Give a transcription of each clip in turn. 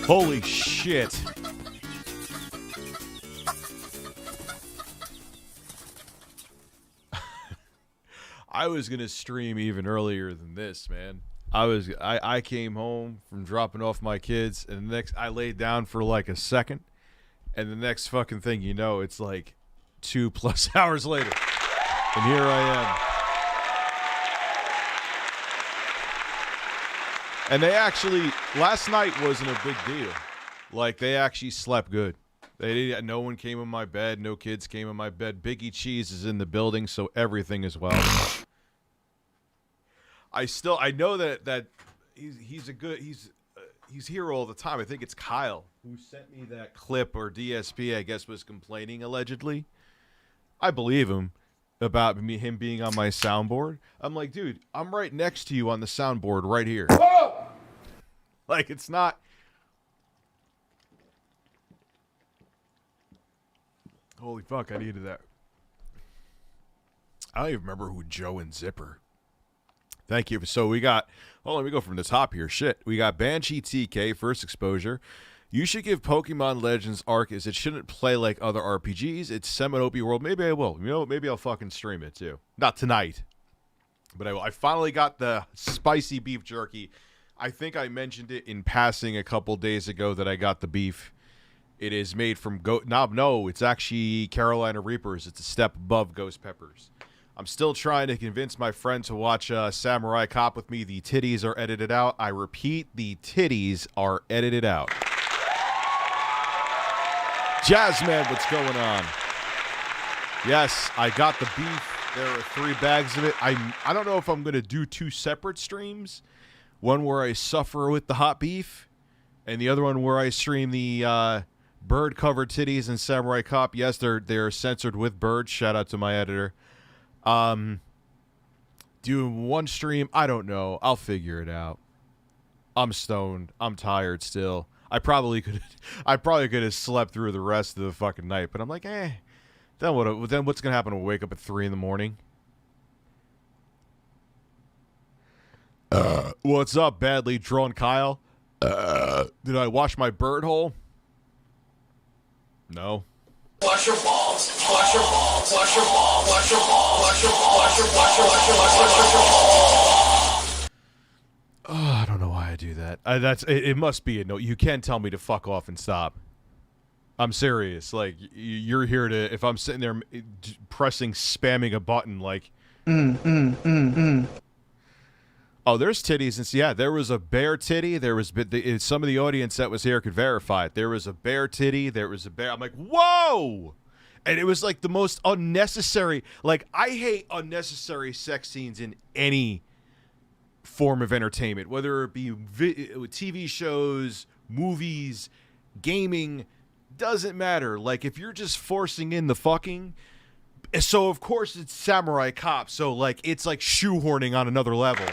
Holy shit. I was going to stream even earlier than this, man. I came home from dropping off my kids, and I laid down for like a second, and the next fucking thing you know, it's like 2+ hours later. And here I am. And they actually, last night wasn't a big deal. Like, they actually slept good. No one came in my bed. No kids came in my bed. Biggie Cheese is in the building, so everything is well. I know that he's here all the time. I think it's Kyle who sent me that clip, or DSP, I guess, was complaining allegedly. I believe him about him being on my soundboard. I'm like, dude, I'm right next to you on the soundboard right here. Whoa! Like, it's not. Holy fuck, I needed that. I don't even remember who Joe and Zipper. Thank you. So we got, let me go from the top here. Shit. We got Banshee TK, first exposure. You should give Pokemon Legends Arceus. It shouldn't play like other RPGs. It's Seminope World. Maybe I will. You know, maybe I'll fucking stream it too. Not tonight, but I will. I finally got the spicy beef jerky. I think I mentioned it in passing a couple days ago that I got the beef. It is made from no, it's actually Carolina Reapers. It's a step above Ghost Peppers. I'm still trying to convince my friend to watch Samurai Cop with me. The titties are edited out. I repeat, the titties are edited out. Jazzman, what's going on? Yes, I got the beef. There are 3 bags of it. I don't know if I'm going to do 2 separate streams. One where I suffer with the hot beef, and the other one where I stream the bird-covered titties and Samurai Cop. Yes, they're censored with birds. Shout out to my editor. Doing one stream, I don't know. I'll figure it out. I'm stoned. I'm tired still. I probably could have slept through the rest of the fucking night, but I'm like, then what's gonna happen? We'll wake up at 3 in the morning. What's up, badly drawn Kyle? Did I wash my bird hole? No. Wash your balls. Wash your balls. Wash your balls. Wash your balls. Wash your balls. Wash your balls. Oh, I don't know why I do that. It must be a no. You can't tell me to fuck off and stop. I'm serious. Like, you're here to, if I'm sitting there spamming a button, like. Oh, there's titties. And yeah, there was a bare titty. There was some of the audience that was here could verify it. There was a bare titty. There was a bare. I'm like, whoa! And it was like the most unnecessary. Like, I hate unnecessary sex scenes in any form of entertainment, whether it be TV shows, movies, gaming. Doesn't matter. Like, if you're just forcing in the fucking. So of course it's Samurai Cop. So like it's like shoehorning on another level.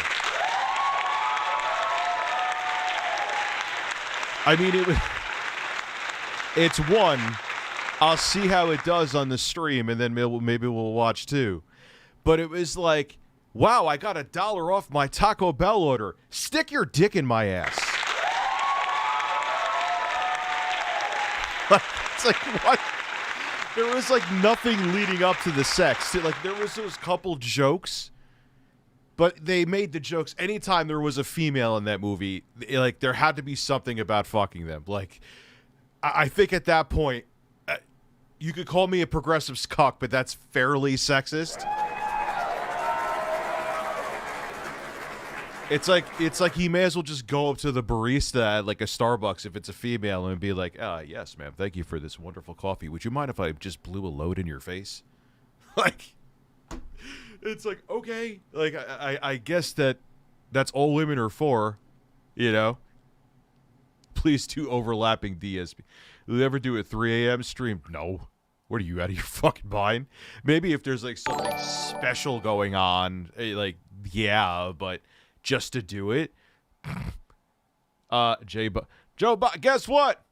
I mean, it's one. I'll see how it does on the stream, and then maybe we'll watch 2. But it was like, wow, I got $1 off my Taco Bell order. Stick your dick in my ass. It's like, what? There was like nothing leading up to the sex. Like, there was those couple jokes. But they made the jokes anytime there was a female in that movie. Like, there had to be something about fucking them. Like, I think at that point, you could call me a progressive cuck, but that's fairly sexist. It's like he may as well just go up to the barista at like a Starbucks if it's a female and be like, yes, ma'am, thank you for this wonderful coffee. Would you mind if I just blew a load in your face? Like. It's like, okay, like, I guess that's all women are for, you know? Please do overlapping DSP. Will you ever do a 3 a.m. stream? No. What are you, out of your fucking mind? Maybe if there's, like, something special going on, like, yeah, but just to do it? Joe Biden, guess what?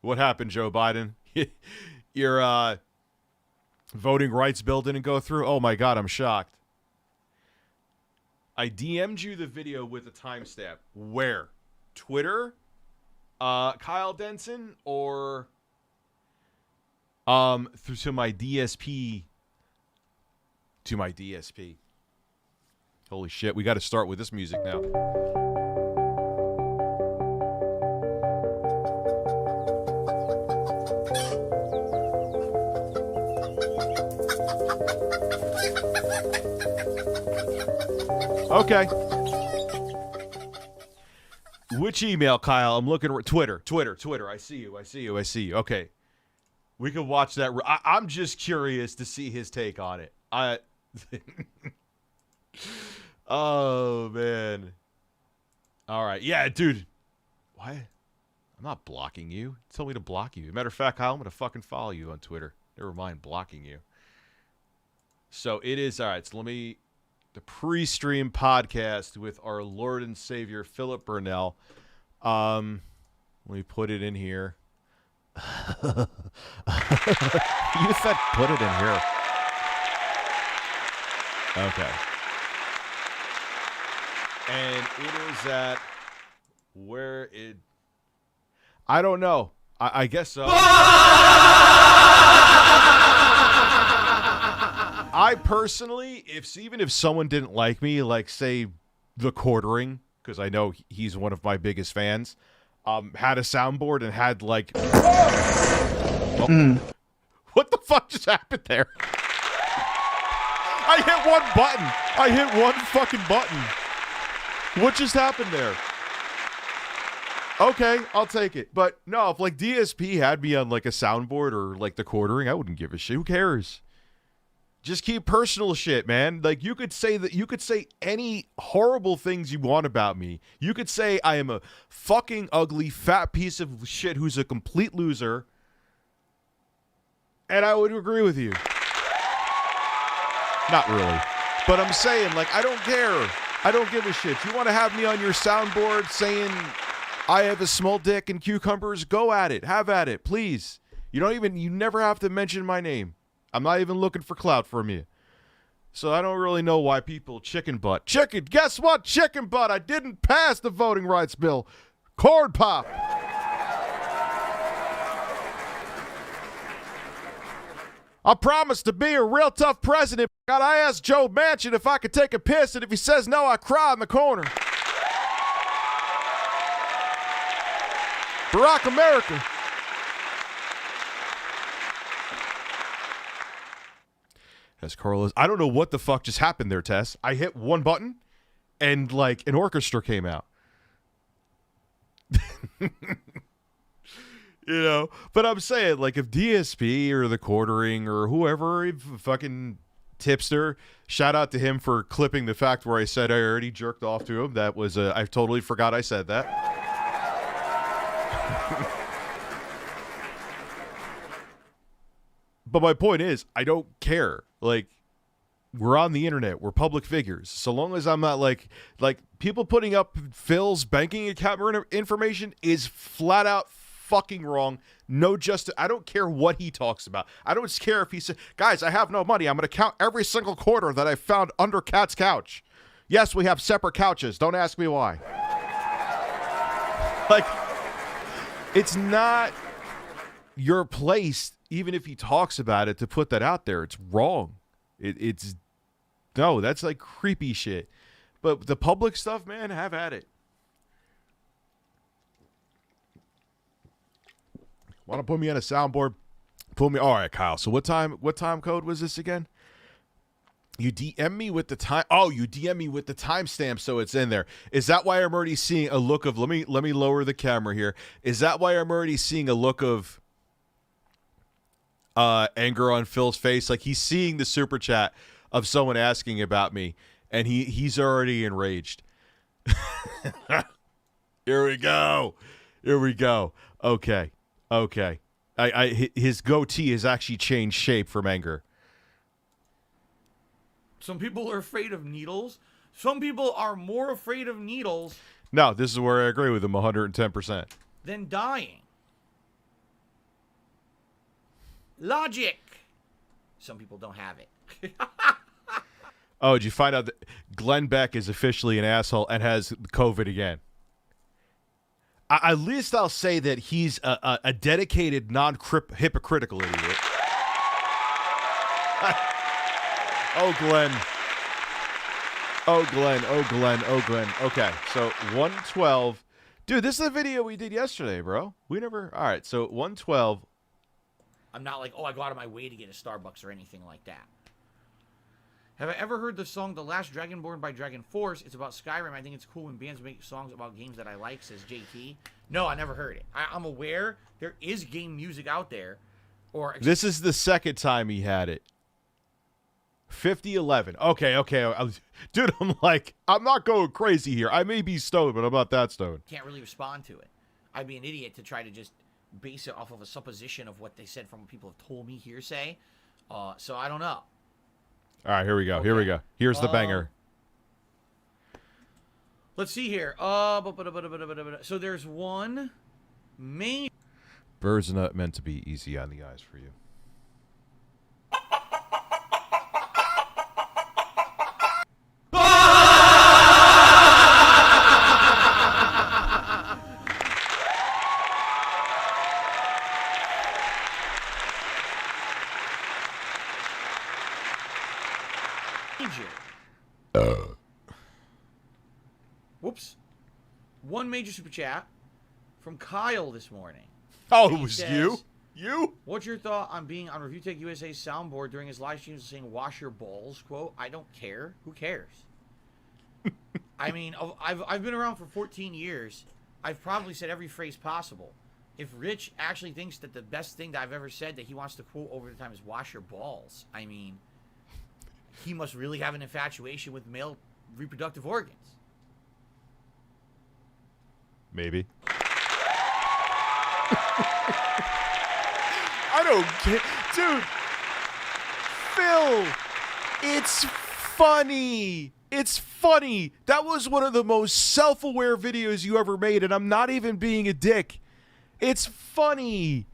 What happened, Joe Biden? Your, voting rights bill didn't go through? Oh my god, I'm shocked. I DM'd you the video with a timestamp. Where? Twitter? Kyle Denson or through to my DSP. To my DSP. Holy shit, we got to start with this music now. Okay. Which email, Kyle? I'm looking at Twitter. I see you. Okay. We could watch that. I'm just curious to see his take on it. Oh, man. All right. Yeah, dude. Why? I'm not blocking you. Tell me to block you. Matter of fact, Kyle, I'm going to fucking follow you on Twitter. Never mind blocking you. So it is. All right. So the pre-stream podcast with our Lord and Savior, Philip Burnell. Let me put it in here. You said put it in here. Okay. And it is at where it... I don't know. I guess so. I personally, even if someone didn't like me, like say the Quartering, because I know he's one of my biggest fans, had a soundboard and had like... What the fuck just happened there? I hit one button. I hit one fucking button. What just happened there? Okay, I'll take it. But no, if like DSP had me on like a soundboard or like the Quartering, I wouldn't give a shit. Who cares? Just keep personal shit, man. Like you could say any horrible things you want about me. You could say I am a fucking ugly fat piece of shit who's a complete loser. And I would agree with you. Not really. But I'm saying, like, I don't care. I don't give a shit. You want to have me on your soundboard saying I have a small dick and cucumbers? Go at it. Have at it, please. You never have to mention my name. I'm not even looking for clout from you. So I don't really know why people chicken butt. Chicken, guess what? Chicken butt. I didn't pass the voting rights bill. Corn pop. I promised to be a real tough president. God, I asked Joe Manchin if I could take a piss, and if he says no, I cry in the corner. Barack America. As Carlos, I don't know what the fuck just happened there, Tess. I hit one button, and like an orchestra came out. You know, but I'm saying, like, if DSP or the Quartering or whoever, fucking tipster, shout out to him for clipping the fact where I said I already jerked off to him. That was, I totally forgot I said that. But my point is, I don't care. Like, we're on the internet. We're public figures. So long as I'm not like people putting up Phil's banking account information is flat out fucking wrong. No justice. I don't care what he talks about. I don't care if he said, guys, I have no money. I'm going to count every single quarter that I found under Cat's couch. Yes, we have separate couches. Don't ask me why. Like, it's not your place, even if he talks about it, to put that out there. It's wrong. It's no, that's like creepy shit. But the public stuff, man, have at it. Want to put me on a soundboard? All right, Kyle. So what time code was this again? You DM me with the time. Oh, you DM me with the timestamp, so it's in there. Is that why I'm already seeing a look of? Let me lower the camera here. Is that why I'm already seeing a look of anger on Phil's face? Like he's seeing the super chat of someone asking about me, and he's already enraged. Here we go. Okay. His goatee has actually changed shape from anger. Some people are afraid of needles. Some people are more afraid of needles. No, this is where I agree with him 110%. Than dying. Logic. Some people don't have it. Oh, did you find out that Glenn Beck is officially an asshole and has COVID again? At least I'll say that he's a dedicated, non-hypocritical idiot. Oh, Glenn. Oh, Glenn. Oh, Glenn. Oh, Glenn. Okay, so 112. Dude, this is the video we did yesterday, bro. We never... All right, so 112. I'm not like, oh, I go out of my way to get a Starbucks or anything like that. Have I ever heard the song The Last Dragonborn by Dragon Force? It's about Skyrim. I think it's cool when bands make songs about games that I like, says JT. No, I never heard it. I'm aware there is game music out there. This is the second time he had it. 5011. Okay. Dude, I'm not going crazy here. I may be stoned, but I'm not that stoned. Can't really respond to it. I'd be an idiot to try to just base it off of a supposition of what they said from what people have told me hearsay. So I don't know. All right, here we go. Okay. Here we go. Here's the banger. Let's see here. So there's one main. Birds are not meant to be easy on the eyes for you. Whoops. One major super chat from Kyle this morning. Oh, it was you? You? What's your thought on being on ReviewTechUSA's soundboard during his live streams saying "wash your balls"? Quote, I don't care. Who cares? I mean, I've been around for 14 years. I've probably said every phrase possible. If Rich actually thinks that the best thing that I've ever said that he wants to quote over the time is "wash your balls," I mean, he must really have an infatuation with male reproductive organs. Maybe. I don't care. Dude. Phil. It's funny. It's funny. That was one of the most self-aware videos you ever made, and I'm not even being a dick. It's funny.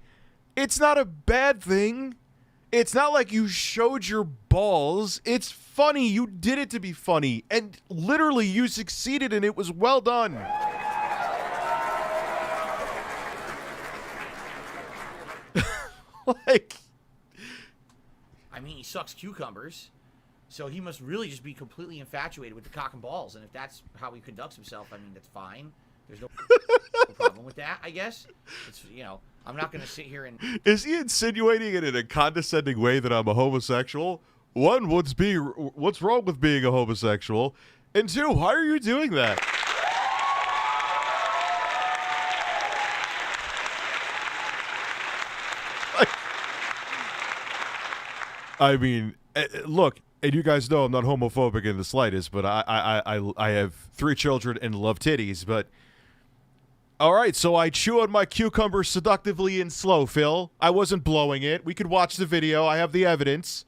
It's not a bad thing. It's not like you showed your balls. It's funny. You did it to be funny. And literally, you succeeded, and it was well done. I mean, he sucks cucumbers, so he must really just be completely infatuated with the cock and balls. And if that's how he conducts himself, I mean, that's fine. There's no problem with that, I guess. It's, I'm not going to sit here and... Is he insinuating it in a condescending way that I'm a homosexual? One, what's wrong with being a homosexual? And two, why are you doing that? I mean, look, and you guys know I'm not homophobic in the slightest, but I have 3 children and love titties, but... All right, so I chew on my cucumber seductively and slow, Phil. I wasn't blowing it. We could watch the video. I have the evidence.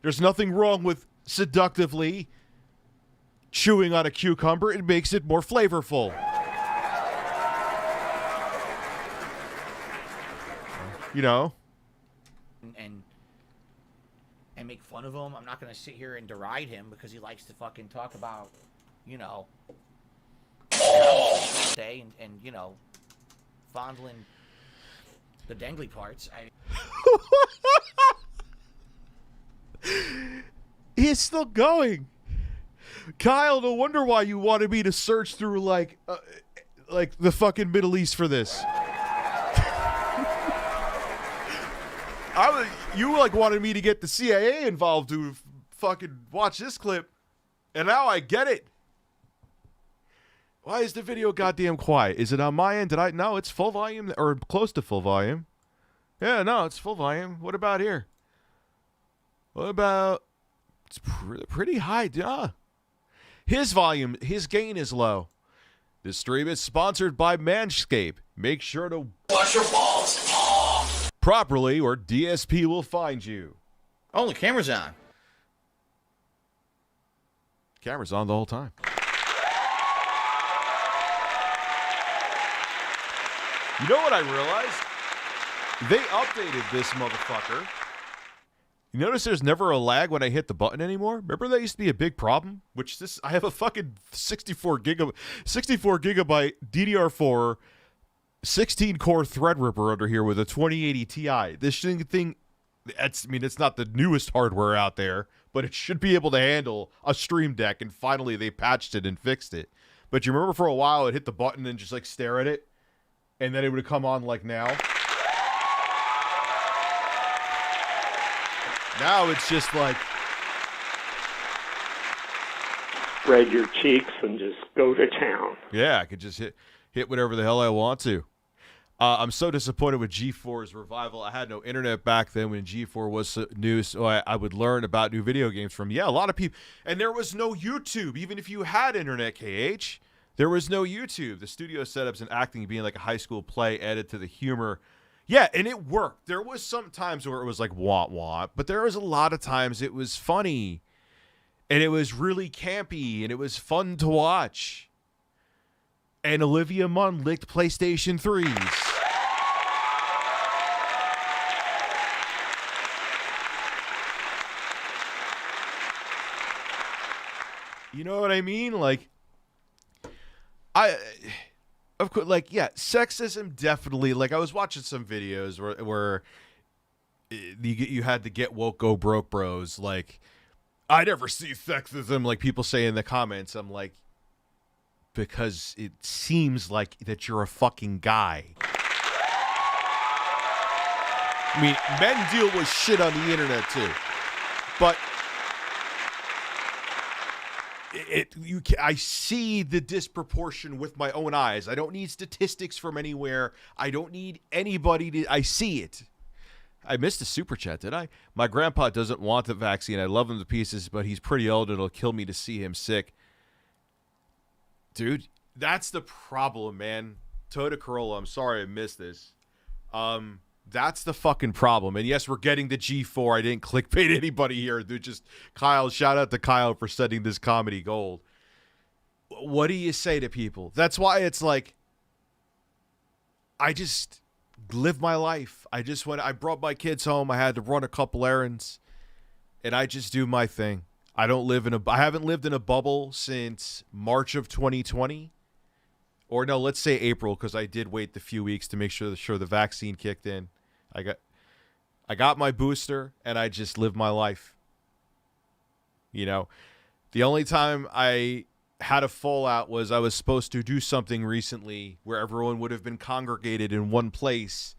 There's nothing wrong with seductively chewing on a cucumber. It makes it more flavorful. You know? And make fun of him. I'm not going to sit here and deride him because he likes to fucking talk about, day and fondling the dangly parts. He's still going. Kyle, no wonder why you wanted me to search through like the fucking Middle East for this. You wanted me to get the CIA involved to fucking watch this clip, and now I get it. Why is the video goddamn quiet? Is it on my end? No, it's full volume or close to full volume. Yeah, no, it's full volume. What about here? What about... It's pretty high. Yeah. His volume, his gain is low. This stream is sponsored by Manscaped. Make sure to wash your balls properly or DSP will find you. Oh, the camera's on. Camera's on the whole time. You know what I realized? They updated this motherfucker. You notice there's never a lag when I hit the button anymore? Remember that used to be a big problem? I have a fucking 64 gigabyte DDR4 16-core Threadripper under here with a 2080 Ti. This thing, it's not the newest hardware out there, but it should be able to handle a Stream Deck, and finally they patched it and fixed it. But you remember for a while it hit the button and just like stare at it, and then it would come on like now? Now it's just like... Spread your cheeks and just go to town. Yeah, I could just hit whatever the hell I want to. I'm so disappointed with G4's revival. I had no internet back then when G4 was new, so I would learn about new video games from, a lot of people. And there was no YouTube, even if you had internet, KH. There was no YouTube. The studio setups and acting being like a high school play added to the humor. Yeah, and it worked. There was some times where it was like wah-wah, but there was a lot of times it was funny. And it was really campy, and it was fun to watch. And Olivia Munn licked PlayStation 3s. You know what I mean? Like, of course, like, yeah, sexism definitely. Like, I was watching some videos where you had to get woke, go broke, bros. Like, I never see sexism, like people say in the comments. I'm like, because it seems like that you're a fucking guy. I mean, men deal with shit on the internet too, but I see the disproportion with my own eyes. I don't need statistics from anywhere. I don't need anybody to. I see it. I missed a super chat, did I? My grandpa doesn't want the vaccine. I love him to pieces, but he's pretty old. It'll kill me to see him sick. Dude, that's the problem, man. Toyota Corolla, I'm sorry I missed this. That's the fucking problem. And yes, we're getting the G4. I didn't clickbait anybody here. Dude, just Kyle, shout out to Kyle for setting this comedy gold. What do you say to people? That's why it's like, I just live my life. I brought my kids home. I had to run a couple errands, and I just do my thing. I haven't lived in a bubble since March of 2020, or no, let's say April, because I did wait the few weeks to make sure the vaccine kicked in. I got my booster, and I just live my life. You know, the only time I had a fallout was I was supposed to do something recently where everyone would have been congregated in one place,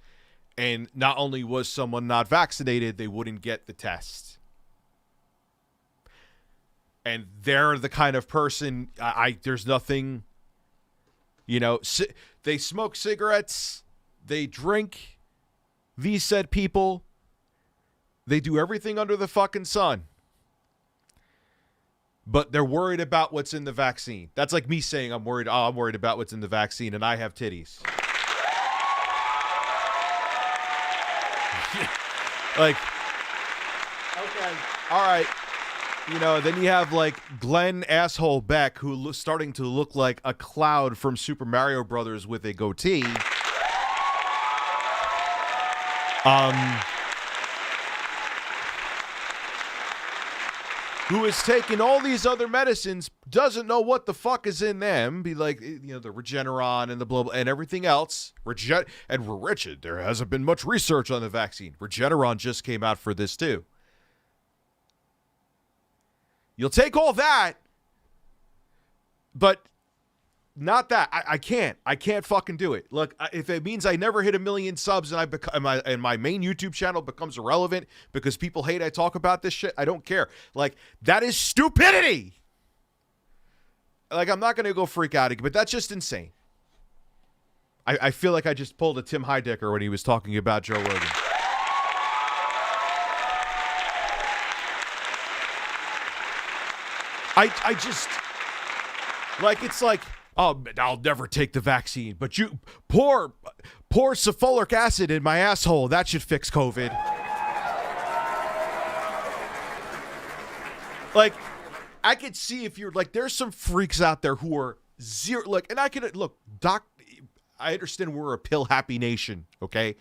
and not only was someone not vaccinated, they wouldn't get the test. And they're the kind of person, there's nothing, they smoke cigarettes, they drink, these said people, they do everything under the fucking sun. But they're worried about what's in the vaccine. That's like me saying I'm worried about what's in the vaccine, and I have titties. Like, okay, all right. Then you have like Glenn Asshole Beck, who starting to look like a Cloud from Super Mario Brothers with a goatee. Who has taken all these other medicines, doesn't know what the fuck is in them, be like, the Regeneron and the blah, blah and everything else. And Richard, there hasn't been much research on the vaccine. Regeneron just came out for this too. You'll take all that, but not that. I can't fucking do it. Look, if it means I never hit 1 million subs and my main YouTube channel becomes irrelevant because people hate I talk about this shit, I don't care. Like, that is stupidity. Like, I'm not going to go freak out again, but that's just insane. I feel like I just pulled a Tim Heidecker when he was talking about Joe Rogan. I just, like, it's like, oh, I'll never take the vaccine, but you pour sulfuric acid in my asshole. That should fix COVID. Like, I could see if you're like, there's some freaks out there who are zero, like, and I can look, I understand we're a pill happy nation, okay?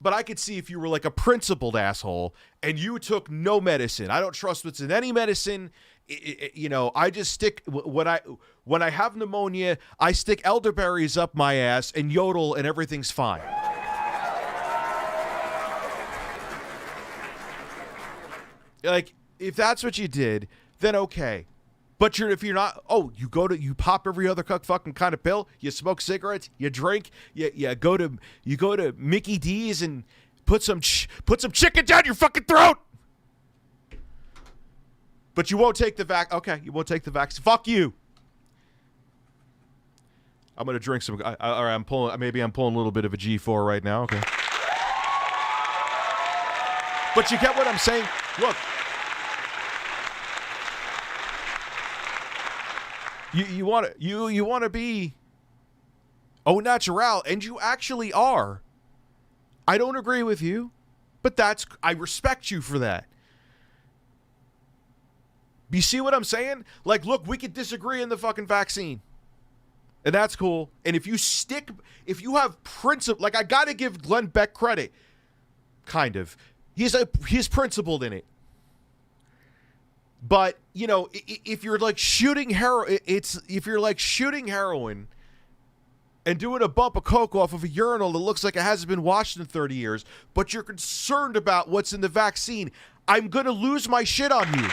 But I could see if you were like a principled asshole and you took no medicine. I don't trust what's in any medicine. You know, I just stick when I have pneumonia, I stick elderberries up my ass and yodel and everything's fine. Like, if that's what you did, then okay. But if you're not, you pop every other fucking kind of pill, you smoke cigarettes, you drink, you go to Mickey D's and put some chicken down your fucking throat. But you won't take the okay, you won't take the vaccine. Fuck you. I'm gonna drink some. All right, I'm pulling a little bit of a G4 right now. Okay. But you get what I'm saying? Look. You want to be au natural, and you actually are. I don't agree with you, but I respect you for that. You see what I'm saying? Like, look, we could disagree in the fucking vaccine, and that's cool. And if you have principle, like, I gotta give Glenn Beck credit. Kind of, he's principled in it. But, you know, if you're like shooting heroin and doing a bump of coke off of a urinal that looks like it hasn't been washed in 30 years, but you're concerned about what's in the vaccine, I'm going to lose my shit on you.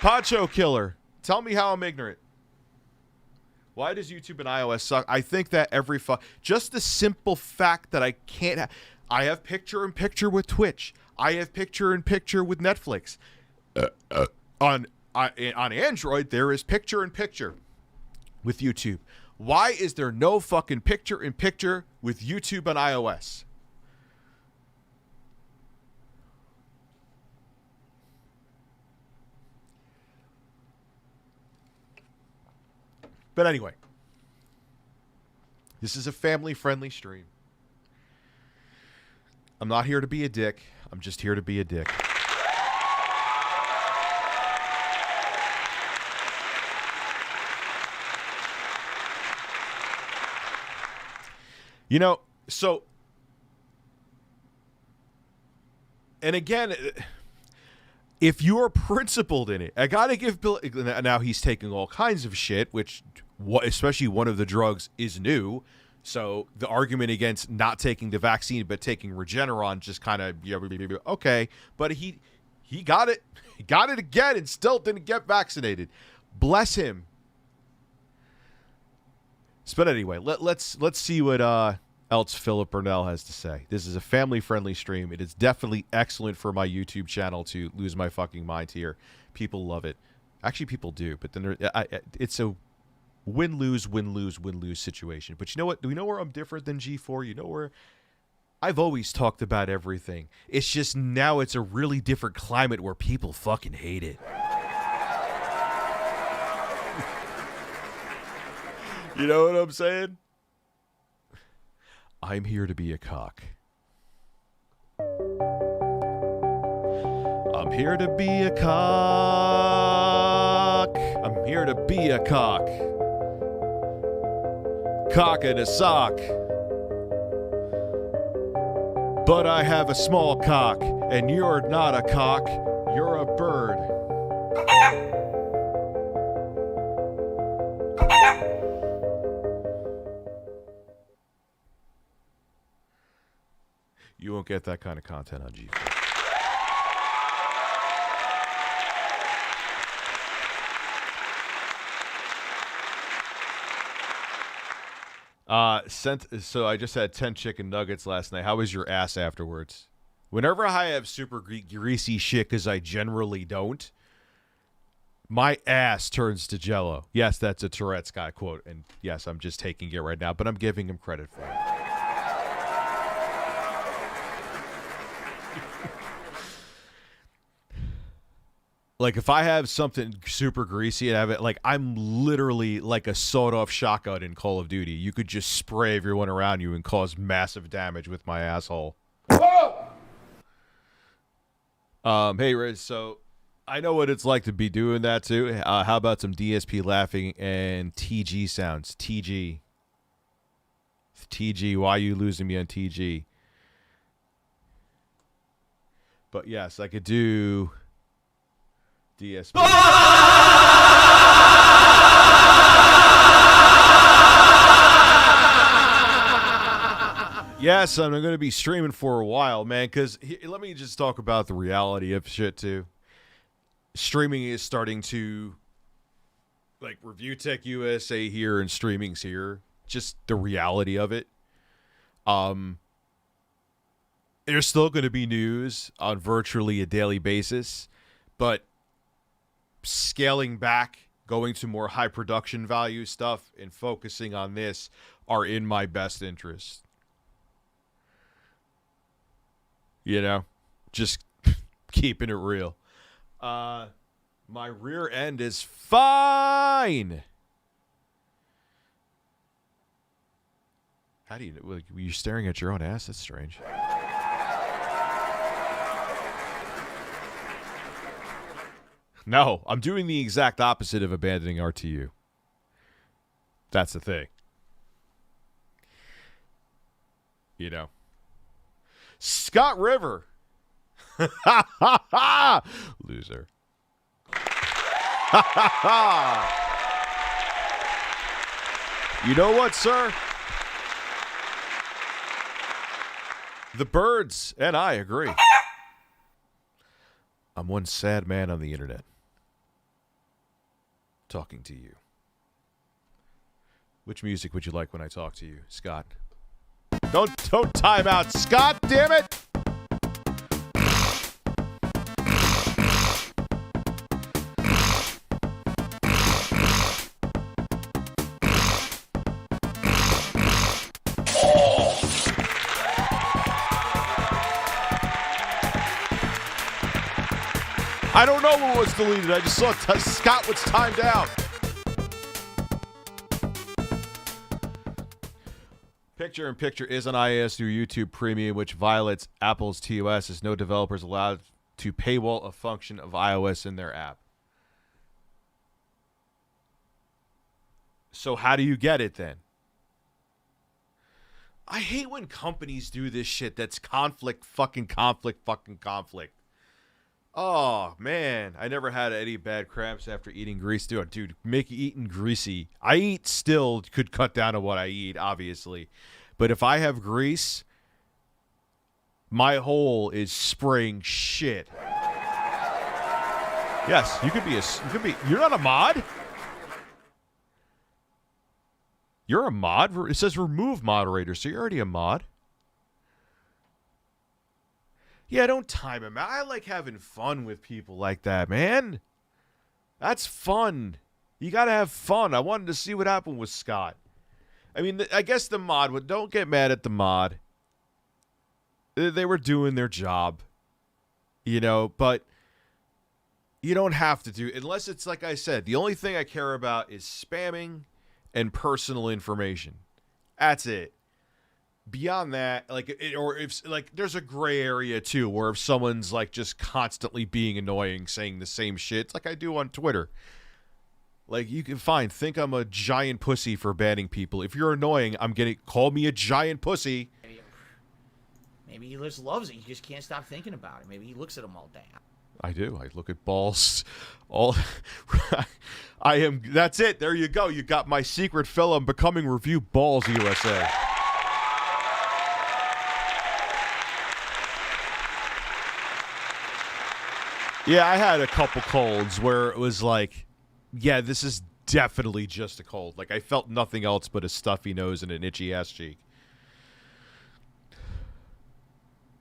Poncho Killer, tell me how I'm ignorant. Why does YouTube and iOS suck? I think that just the simple fact that I can't I have picture-in-picture with Twitch. I have picture-in-picture with Netflix. On Android, there is picture-in-picture with YouTube. Why is there no fucking picture-in-picture with YouTube on iOS? But anyway, this is a family-friendly stream. I'm not here to be a dick. I'm just here to be a dick. You know, so, and again, if you're principled in it, I gotta give Bill. Now he's taking all kinds of shit, which, especially one of the drugs, is new. So the argument against not taking the vaccine but taking Regeneron just kind of okay. But he got it. He got it again and still didn't get vaccinated. Bless him. But anyway, let's see what else Philip Burnell has to say. This is a family-friendly stream. It is definitely excellent for my YouTube channel to lose my fucking mind here. People love it. Actually, people do. But then it's a win-lose situation. But you know what? Do we know where I'm different than G4? You know where I've always talked about everything. It's just now it's a really different climate where people fucking hate it. You know what I'm saying? I'm here to be a cock. I'm here to be a cock. I'm here to be a cock. Cock in a sock. But I have a small cock, and you're not a cock. You're a bird. You won't get that kind of content on G4. So I just had 10 chicken nuggets last night. How was your ass afterwards? Whenever I have super greasy shit, because I generally don't, my ass turns to jello. Yes, that's a Tourette's guy quote. And yes, I'm just taking it right now, but I'm giving him credit for it. Like, if I have something super greasy and have it, like, I'm literally like a sawed-off shotgun in Call of Duty. You could just spray everyone around you and cause massive damage with my asshole. Hey, Riz, so I know what it's like to be doing that too. How about some DSP laughing and TG sounds? TG. TG, why are you losing me on TG? But yes, I could do DSP. Yes, I'm going to be streaming for a while, man, because let me just talk about the reality of shit, too. Streaming is starting to, like, ReviewTechUSA here and streaming's here. Just the reality of it. There's still going to be news on virtually a daily basis, but scaling back, going to more high production value stuff, and focusing on this are in my best interest. You know, just keeping it real. My rear end is fine. How do you? Were you staring at your own ass? That's strange. No, I'm doing the exact opposite of abandoning RTU. That's the thing. You know. Scott River. Loser. You know what, sir? The birds and I agree. I'm one sad man on the internet. Talking to you. Which music would you like when I talk to you, Scott? Don't time out, Scott, damn it! I don't know what was deleted. I just saw Scott was timed out. Picture-in-picture is on iOS through YouTube Premium, which violates Apple's TOS, as no developers allowed to paywall a function of iOS in their app. So how do you get it then? I hate when companies do this shit that's conflict. Oh, man. I never had any bad cramps after eating grease. Dude, make eating greasy. I eat still could cut down on what I eat, obviously. But if I have grease, my hole is spraying shit. Yes, you're not a mod? You're a mod? It says remove moderator, so you're already a mod. Yeah, don't time him out. I like having fun with people like that, man. That's fun. You got to have fun. I wanted to see what happened with Scott. I mean, I guess the mod would... Don't get mad at the mod. They were doing their job. You know, but you don't have to do... Unless it's like I said, the only thing I care about is spamming and personal information. That's it. Beyond that, there's a gray area too, where if someone's like just constantly being annoying, saying the same shit, it's like I do on Twitter. Like, you can think I'm a giant pussy for banning people. If you're annoying, call me a giant pussy. Maybe he just loves it. He just can't stop thinking about it. Maybe he looks at them all day. I do. I look at balls all. That's it. There you go. You got my secret fill. I'm becoming Review Balls USA. Yeah, I had a couple colds where it was like, yeah, this is definitely just a cold. Like, I felt nothing else but a stuffy nose and an itchy ass cheek.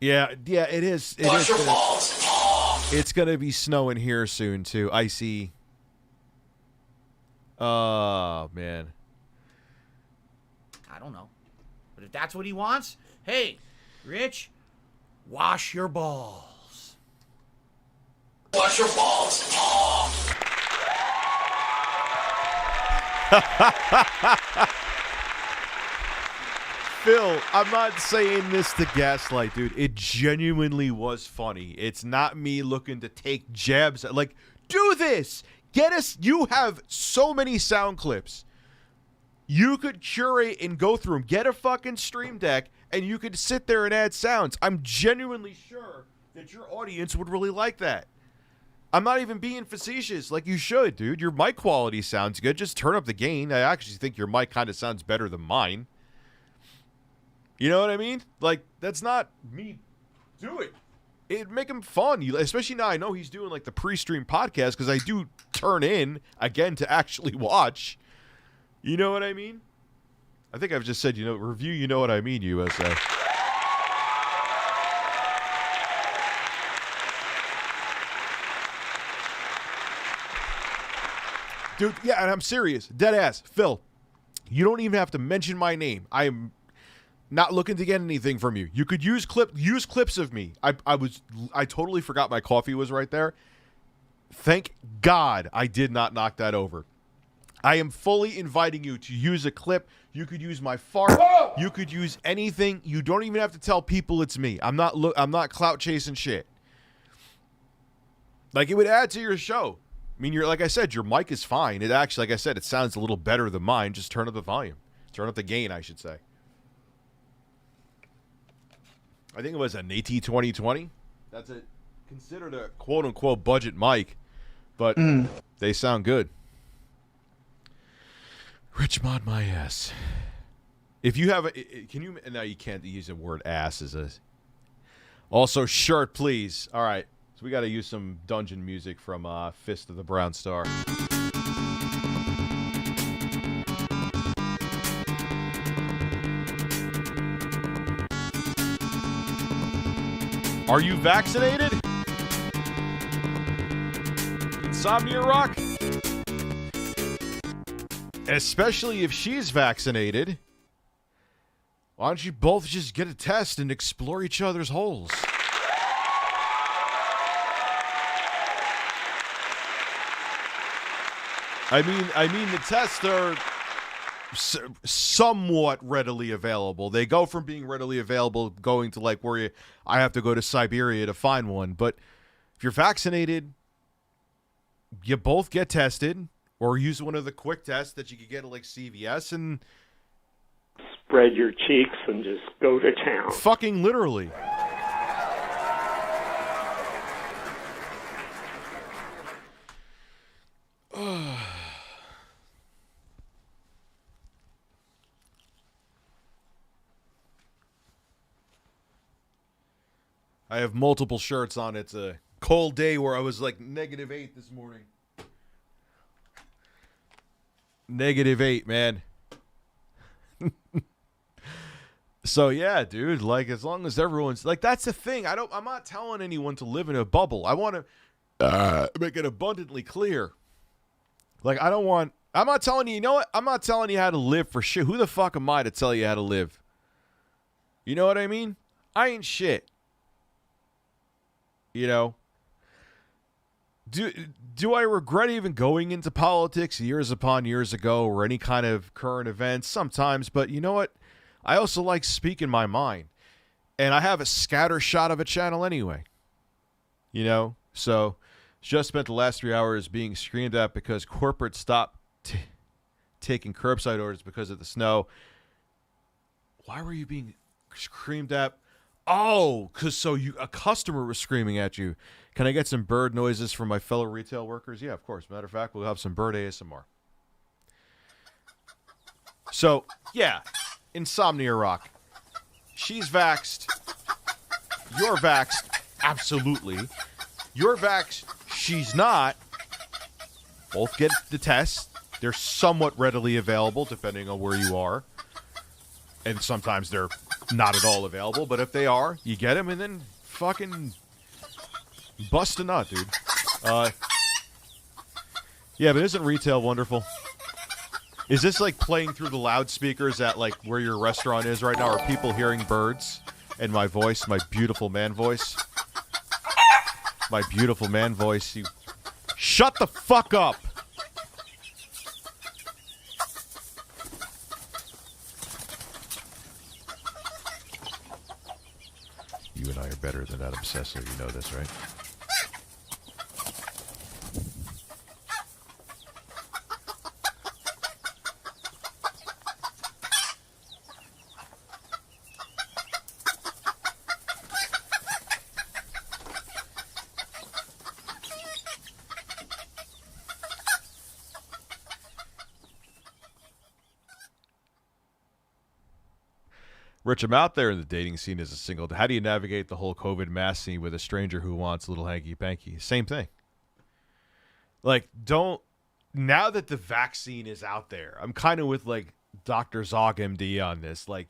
Yeah, it is. It's gonna be snowing here soon too. Icy. Oh man. I don't know, but if that's what he wants, hey, Rich, wash your balls. Wash your balls. Phil, I'm not saying this to gaslight, dude. It genuinely was funny. It's not me looking to take jabs at, like, do this. Get us. You have so many sound clips. You could curate and go through them. Get a fucking stream deck, and you could sit there and add sounds. I'm genuinely sure that your audience would really like that. I'm not even being facetious. Like, you should, dude. Your mic quality sounds good. Just turn up the gain. I actually think your mic kind of sounds better than mine. You know what I mean? Like, that's not me. Do it. It'd make him fun. Especially now I know he's doing, like, the pre-stream podcast, because I do turn in, again, to actually watch. You know what I mean? I think I've just said, review, you know what I mean, USA. Dude, yeah, and I'm serious. Dead ass. Phil, you don't even have to mention my name. I am not looking to get anything from you. You could use clips of me. I totally forgot my coffee was right there. Thank God I did not knock that over. I am fully inviting you to use a clip. You could use my fart. Whoa! You could use anything. You don't even have to tell people it's me. I'm not clout chasing shit. Like, it would add to your show. I mean, like I said, your mic is fine. It actually, like I said, it sounds a little better than mine. Just turn up the volume. Turn up the gain, I should say. I think it was an AT2020. That's considered a quote-unquote budget mic, but they sound good. Rich mod my ass. If you have no, you can't use the word ass as a. Also, shirt, please. All right. So we got to use some dungeon music from Fist of the Brown Star. Are you vaccinated? Insomnia Rock? Especially if she's vaccinated. Why don't you both just get a test and explore each other's holes? I mean, the tests are somewhat readily available. They go from being readily available going to, like, where I have to go to Siberia to find one. But if you're vaccinated, you both get tested. Or use one of the quick tests that you could get at, like, CVS and... spread your cheeks and just go to town. Fucking literally. I have multiple shirts on. It's a cold day where I was, like, -8 this morning. -8, man. So yeah, dude, like, as long as everyone's like, that's the thing. I'm not telling anyone to live in a bubble. I want to make it abundantly clear. Like, I'm not telling you, what? I'm not telling you how to live for shit. Who the fuck am I to tell you how to live? You know what I mean? I ain't shit. You know? Do I regret even going into politics years upon years ago or any kind of current events? Sometimes, but you know what? I also like speaking my mind. And I have a scatter shot of a channel anyway. You know? So, just spent the last 3 hours being screamed at because corporate stopped taking curbside orders because of the snow. Why were you being screamed at? Oh, because a customer was screaming at you. Can I get some bird noises from my fellow retail workers? Yeah, of course. Matter of fact, we'll have some bird ASMR. So, yeah. Insomnia Rock. She's vaxxed. You're vaxxed. Absolutely. You're vaxxed. She's not. Both get the test. They're somewhat readily available, depending on where you are. And sometimes they're not at all available. But if they are, you get them and then fucking... bust a nut, dude. Yeah, but isn't retail wonderful? Is this like playing through the loudspeakers at like where your restaurant is right now? Are people hearing birds and my voice, my beautiful man voice? My beautiful man voice. You shut the fuck up. and I are better than that obsessor. You know this, right? Rich, I'm out there in the dating scene as a single. How do you navigate the whole COVID mask scene with a stranger who wants a little hanky-panky? Same thing. Like, now that the vaccine is out there, I'm kind of with, like, Dr. Zog MD on this. Like,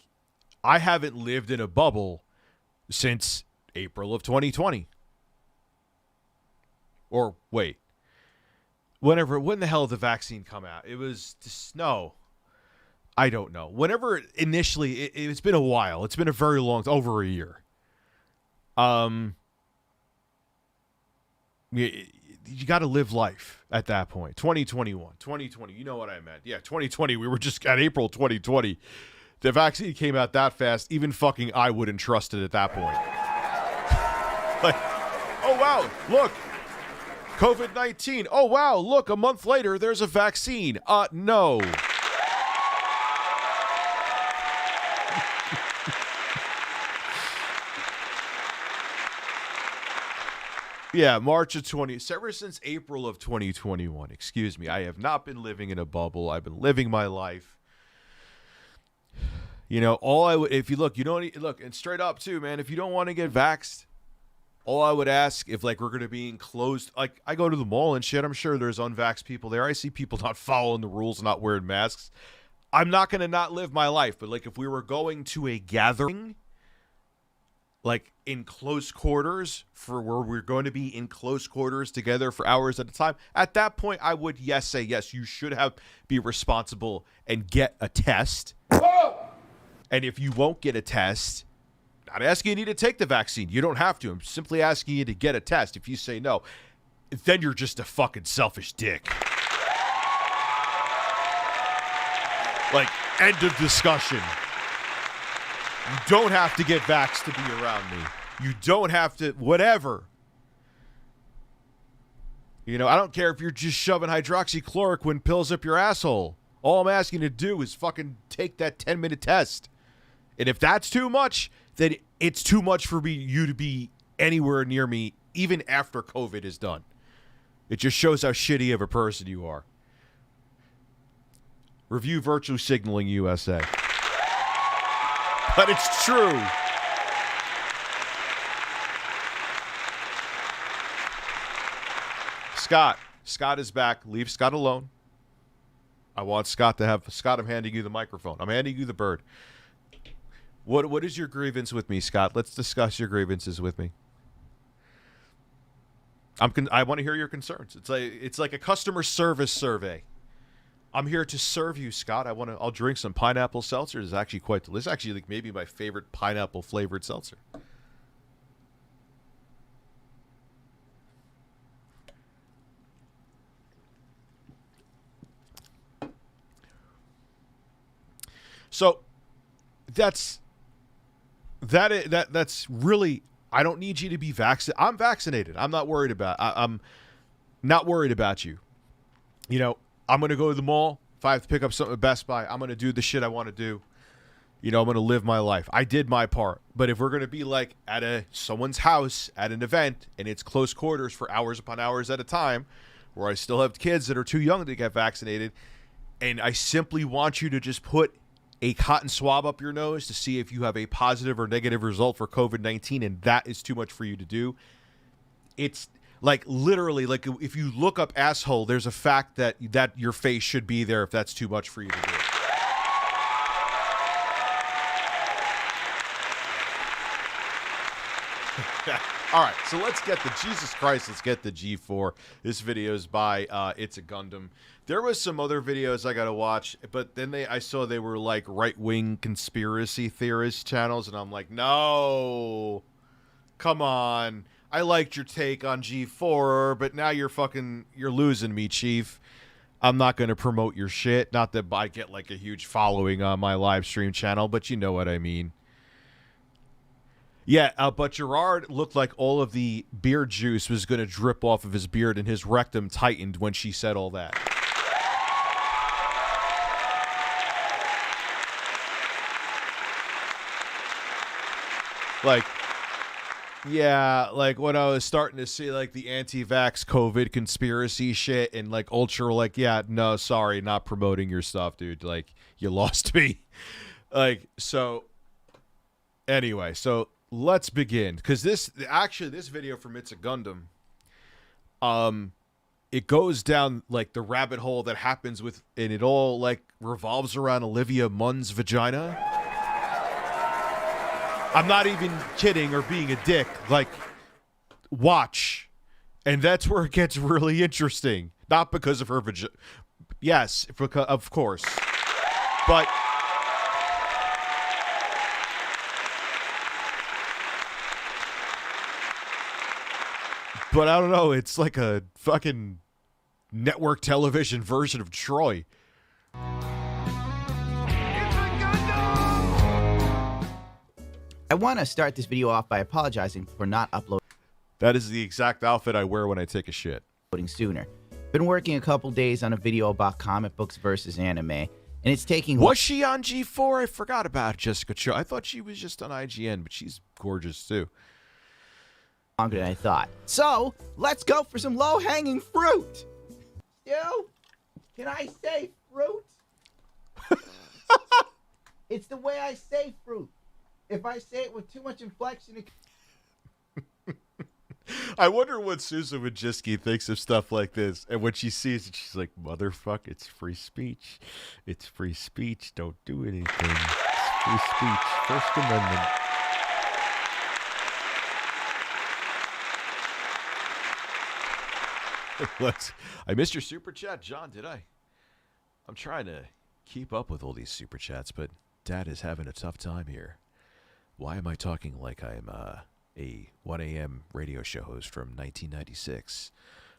I haven't lived in a bubble since April of 2020. Or, wait. When the hell did the vaccine come out? It was just, no. I don't know. Whenever initially, it's been a while. It's been a very long, over a year. You got to live life at that point. 2021, 2020, you know what I meant. Yeah, 2020, we were just at April 2020. The vaccine came out that fast, even fucking I wouldn't trust it at that point. Like, oh wow, look, COVID-19. Oh wow, look, a month later, there's a vaccine. No. Yeah, March of ever since April of 2021, excuse me, I have not been living in a bubble. I've been living my life. You know, if you look, and straight up too, man, if you don't want to get vaxxed, all I would ask if, like, we're going to be enclosed, like, I go to the mall and shit, I'm sure there's unvaxxed people there. I see people not following the rules, not wearing masks. I'm not going to not live my life, but, like, if we were going to a gathering, like in close quarters, for where we're going to be in close quarters together for hours at a time, at that point I would say yes, you should be responsible and get a test. Whoa! And if you won't get a test, not asking you to take the vaccine, you don't have to. I'm simply asking you to get a test. If you say no, then you're just a fucking selfish dick. Like, end of discussion. You don't have to get vaxxed to be around me. You don't have to, whatever. You know, I don't care if you're just shoving hydroxychloroquine pills up your asshole. All I'm asking you to do is fucking take that 10-minute test. And if that's too much, then it's too much for you to be anywhere near me, even after COVID is done. It just shows how shitty of a person you are. Review Virtue Signaling USA. But it's true. Scott is back. Leave Scott alone. I want Scott to have... Scott, I'm handing you the microphone. I'm handing you the bird. What is your grievance with me, Scott? Let's discuss your grievances with me. I want to hear your concerns. It's like a customer service survey. I'm here to serve you, Scott. I'll drink some pineapple seltzer. It's actually quite delicious. It's actually, like, maybe my favorite pineapple flavored seltzer. So that's really, I don't need you to be vaccinated. I'm vaccinated. I'm not worried about I'm not worried about you. You know, I'm going to go to the mall. If I have to pick up something at Best Buy, I'm going to do the shit I want to do. You know, I'm going to live my life. I did my part. But if we're going to be like at someone's house at an event and it's close quarters for hours upon hours at a time, where I still have kids that are too young to get vaccinated, and I simply want you to just put a cotton swab up your nose to see if you have a positive or negative result for COVID-19, and that is too much for you to do. It's like, literally, like, if you look up asshole, there's a fact that your face should be there if that's too much for you to do. All right, so let's get the G4. This video is by It's a Gundam. There was some other videos I got to watch, but then I saw they were like right-wing conspiracy theorist channels, and I'm like, no, come on. I liked your take on G4, but now you're losing me, Chief. I'm not going to promote your shit. Not that I get like a huge following on my live stream channel, but you know what I mean. Yeah, but Gerard looked like all of the beard juice was going to drip off of his beard, and his rectum tightened when she said all that. Like, yeah, like when I was starting to see like the anti-vax COVID conspiracy shit and like ultra, like, yeah, no, sorry, not promoting your stuff, dude. Like, you lost me. Like, so anyway, so let's begin, because this video from It's a Gundam, it goes down like the rabbit hole that happens with, and it all like revolves around Olivia Munn's vagina. I'm not even kidding or being a dick. Like, watch. And that's where it gets really interesting. Not because of her vagina. Yes, because, of course. But I don't know. It's like a fucking network television version of Troy. I want to start this video off by apologizing for not uploading That is the exact outfit I wear when I take a shit. sooner. Been working a couple days on a video about comic books versus anime, and it's taking... Was she on G4? I forgot about Jessica Cho. I thought she was just on IGN, but she's gorgeous too. Longer than I thought. So, let's go for some low-hanging fruit. Stu, can I say fruit? It's the way I say fruit. If I say it with too much inflection, it... I wonder what Susan Wojcicki thinks of stuff like this. And when she sees it, she's like, motherfucker, it's free speech. It's free speech. Don't do anything. It's free speech. First Amendment. I missed your super chat, John, did I? I'm trying to keep up with all these super chats, but Dad is having a tough time here. Why am I talking like I'm a 1 a.m. radio show host from 1996?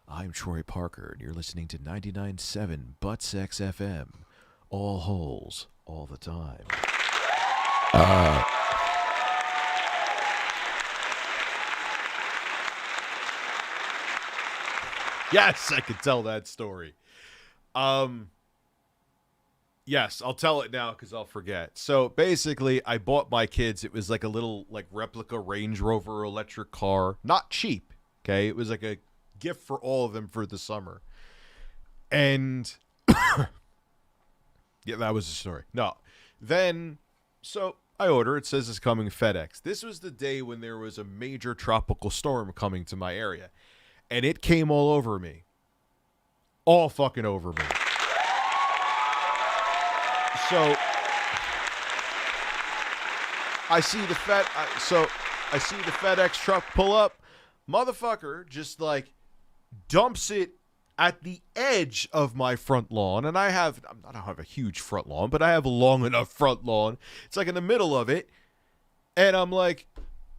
I'm Troy Parker, and you're listening to 99.7 Buttsex FM. All holes, all the time. Yes, I could tell that story. Yes, I'll tell it now because I'll forget. So basically, I bought my kids. It was like a little like replica Range Rover electric car, not cheap. Okay, it was like a gift for all of them for the summer. And yeah, that was the story. No, then so I order. It says it's coming FedEx. This was the day when there was a major tropical storm coming to my area, and it came all over me, all fucking over me. So I see the FedEx truck pull up. Motherfucker just like dumps it at the edge of my front lawn, and I don't have a huge front lawn, but I have a long enough front lawn. It's like in the middle of it, and I'm like,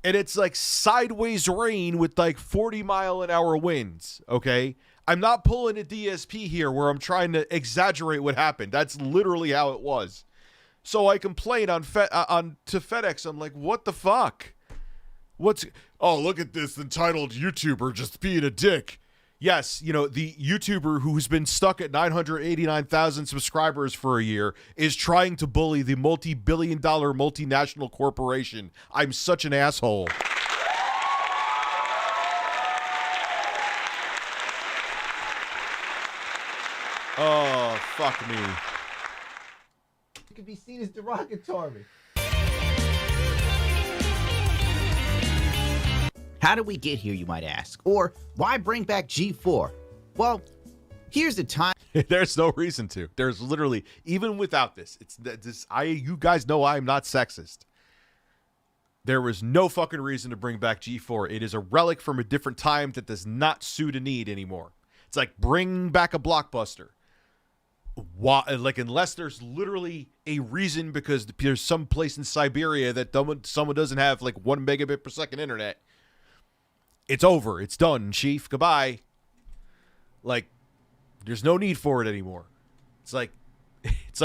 and it's like sideways rain with like 40-mile-an-hour winds. Okay. I'm not pulling a DSP here where I'm trying to exaggerate what happened. That's literally how it was. So I complain to FedEx. I'm like, what the fuck? Oh, look at this entitled YouTuber just being a dick. Yes, you know, the YouTuber who's been stuck at 989,000 subscribers for a year is trying to bully the multi-billion-dollar multinational corporation. I'm such an asshole. Oh, fuck me. It could be seen as derogatory. How did we get here, you might ask? Or why bring back G4? Well, here's the time. There's no reason to. There's literally, even without this, you guys know I'm not sexist. There was no fucking reason to bring back G4. It is a relic from a different time that does not suit a need anymore. It's like bring back a Blockbuster. Why, like, unless there's literally a reason because there's some place in Siberia that someone doesn't have like 1 megabit per second internet. It's over. It's done, Chief. Goodbye. Like, there's no need for it anymore. It's like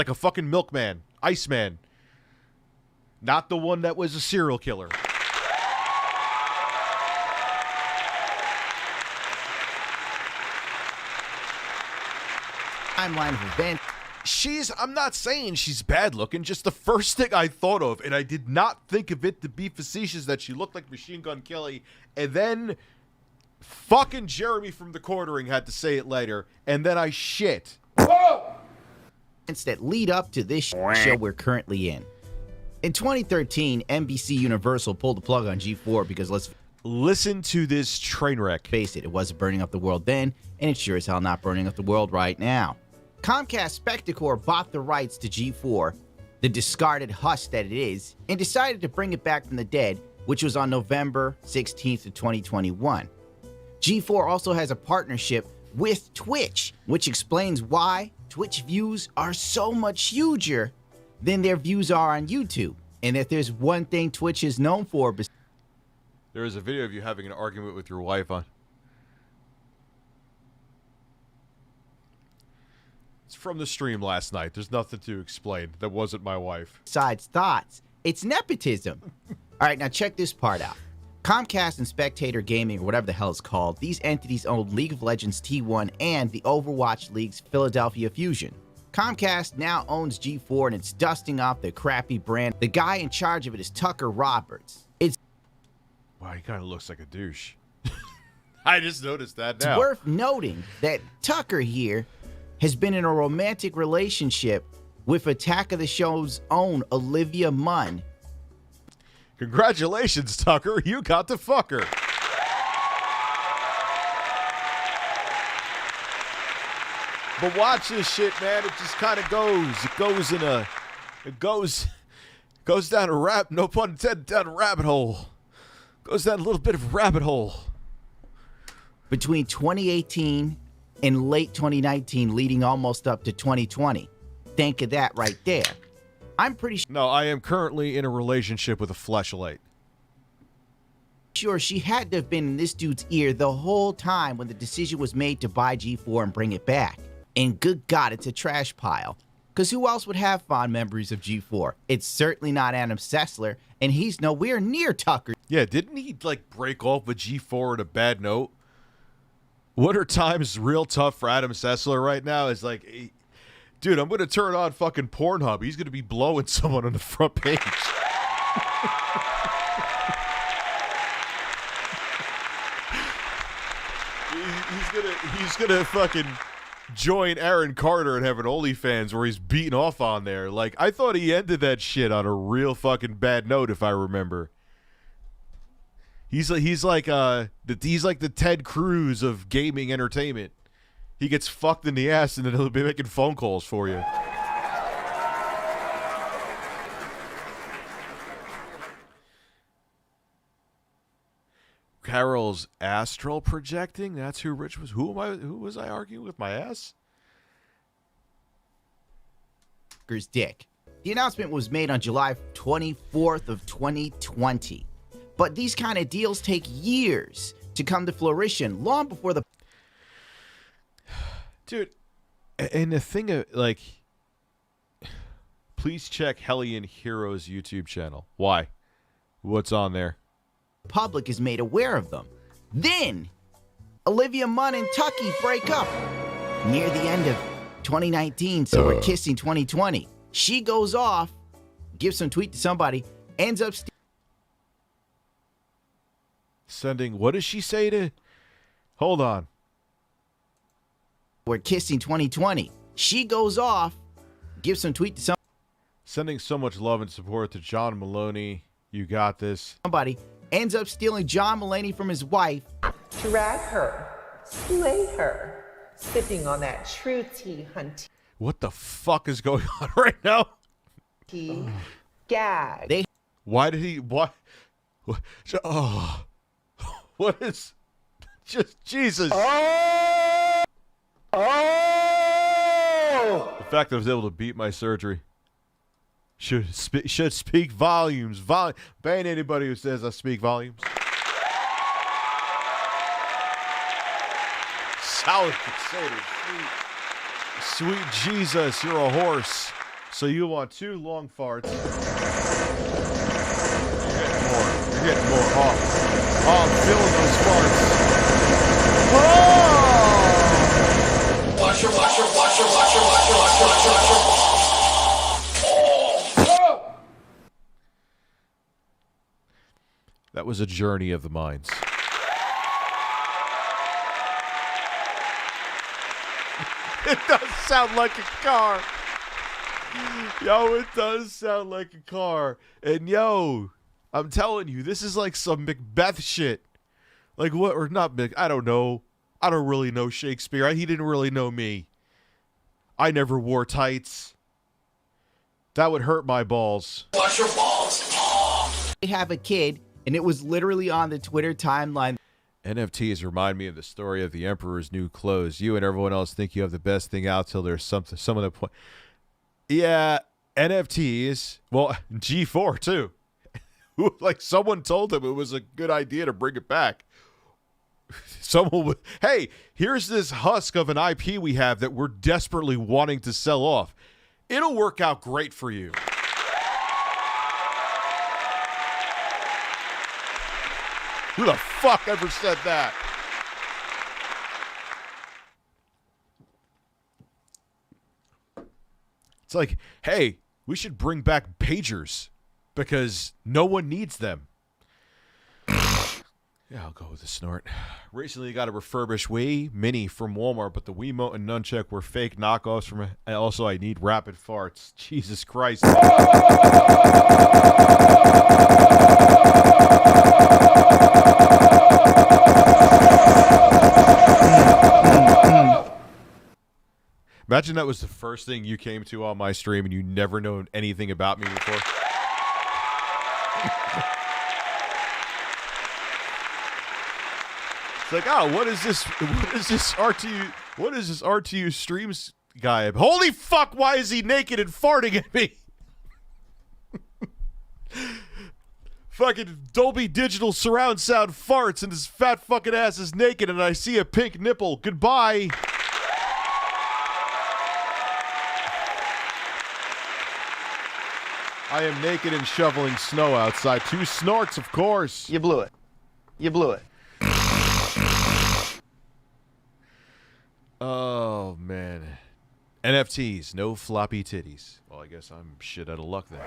a fucking milkman, Iceman. Not the one that was a serial killer. timeline of events. I'm not saying she's bad looking, just the first thing I thought of, and I did not think of it to be facetious, that she looked like Machine Gun Kelly, and then fucking Jeremy from The Quartering had to say it later, and then I shit. That lead up to this show we're currently in. In 2013, NBC Universal pulled the plug on G4 because let's Listen to this train wreck. face it, it wasn't burning up the world then, and it's sure as hell not burning up the world right now. Comcast Spectacor bought the rights to G4, the discarded husk that it is, and decided to bring it back from the dead, which was on November 16th of 2021. G4 also has a partnership with Twitch, which explains why Twitch views are so much huger than their views are on YouTube. And if there's one thing Twitch is known for, There is a video of you having an argument with your wife on. It's from the stream last night. There's nothing to explain. That wasn't my wife. besides thoughts, it's nepotism. All right, now check this part out. Comcast and Spectator Gaming, or whatever the hell it's called, these entities own League of Legends T1 and the Overwatch League's Philadelphia Fusion. Comcast now owns G4 and it's dusting off their crappy brand. The guy in charge of it is Tucker Roberts. It's Wow, he kind of looks like a douche. I just noticed that now. worth noting that Tucker here has been in a romantic relationship with Attack of the Show's own Olivia Munn. Congratulations, Tucker. You got to fuck her. But watch this shit, man. It just kind of goes. It goes down a no pun intended, down a rabbit hole. Goes down a little bit of a rabbit hole. Between 2018 and late 2019, leading almost up to 2020. Think of that right there. I'm pretty No, I am currently in a relationship with a fleshlight. sure she had to have been in this dude's ear the whole time when the decision was made to buy G4 and bring it back. And good God, it's a trash pile. Because who else would have fond memories of G4? It's certainly not Adam Sessler, and he's nowhere near Tucker. Yeah, didn't he, like, break off with G4 at a bad note? What are times real tough for Adam Sessler right now is like, dude, I'm going to turn on fucking Pornhub. He's going to be blowing someone on the front page. He's gonna fucking join Aaron Carter and have an OnlyFans where he's beating off on there. Like, I thought he ended that shit on a real fucking bad note, if I remember. He's like the Ted Cruz of gaming entertainment. He gets fucked in the ass and then he'll be making phone calls for you. Carol's astral projecting? That's who Rich was. Who was I arguing with, my ass? Dick. The announcement was made on July 24th of 2020. But these kind of deals take years to come to fruition, long before the... Dude, and the thing of, like, please check Hellion Heroes YouTube channel. Why? What's on there? public is made aware of them. Then, Olivia Munn and Tucky break up near the end of 2019, so we're kissing 2020. She goes off, gives some tweet to somebody, ends up sending, what does she say to? Hold on. We're kissing 2020. She goes off, gives some tweet to sending so much love and support to John Maloney. You got this. somebody, ends up stealing John Mulaney from his wife. Drag her, slay her, sipping on that true tea, hunty What the fuck is going on right now? gag. Why did he? What? Oh, what is? Just Jesus. Oh! The fact that I was able to beat my surgery should speak volumes. Ban anybody who says I speak volumes. Salad potatoes. Sweet Jesus, you're a horse. So you want 2 long farts. You're getting more. Oh, I'm feeling those farts. Oh! Watch your That was a journey of the minds. It does sound like a car. Yo, it does sound like a car. And yo, I'm telling you, this is like some Macbeth shit. Like what, or not Mac, I don't know. I don't really know Shakespeare. He didn't really know me. I never wore tights. That would hurt my balls. Watch your balls. They have a kid, and it was literally on the Twitter timeline. NFTs remind me of the story of the Emperor's new clothes. You and everyone else think you have the best thing out till there's some of the point. Yeah, NFTs. Well, G4 too. Like someone told them it was a good idea to bring it back. Someone would, hey, here's this husk of an IP we have that we're desperately wanting to sell off. It'll work out great for you. Who the fuck ever said that? It's like, hey, we should bring back pagers because no one needs them. Yeah, I'll go with a snort. Recently got a refurbished Wii Mini from Walmart, but the Wiimote and Nunchuck were fake knockoffs from it. And also, I need rapid farts. Jesus Christ. Imagine that was the first thing you came to on my stream and you never known anything about me before. It's like, oh, what is this RTU streams guy? Holy fuck, why is he naked and farting at me? Fucking Dolby Digital surround sound farts and his fat fucking ass is naked and I see a pink nipple. Goodbye. I am naked and shoveling snow outside. 2 snorts, of course. You blew it. You blew it. Oh, man. NFTs, no floppy titties. Well, I guess I'm shit out of luck then.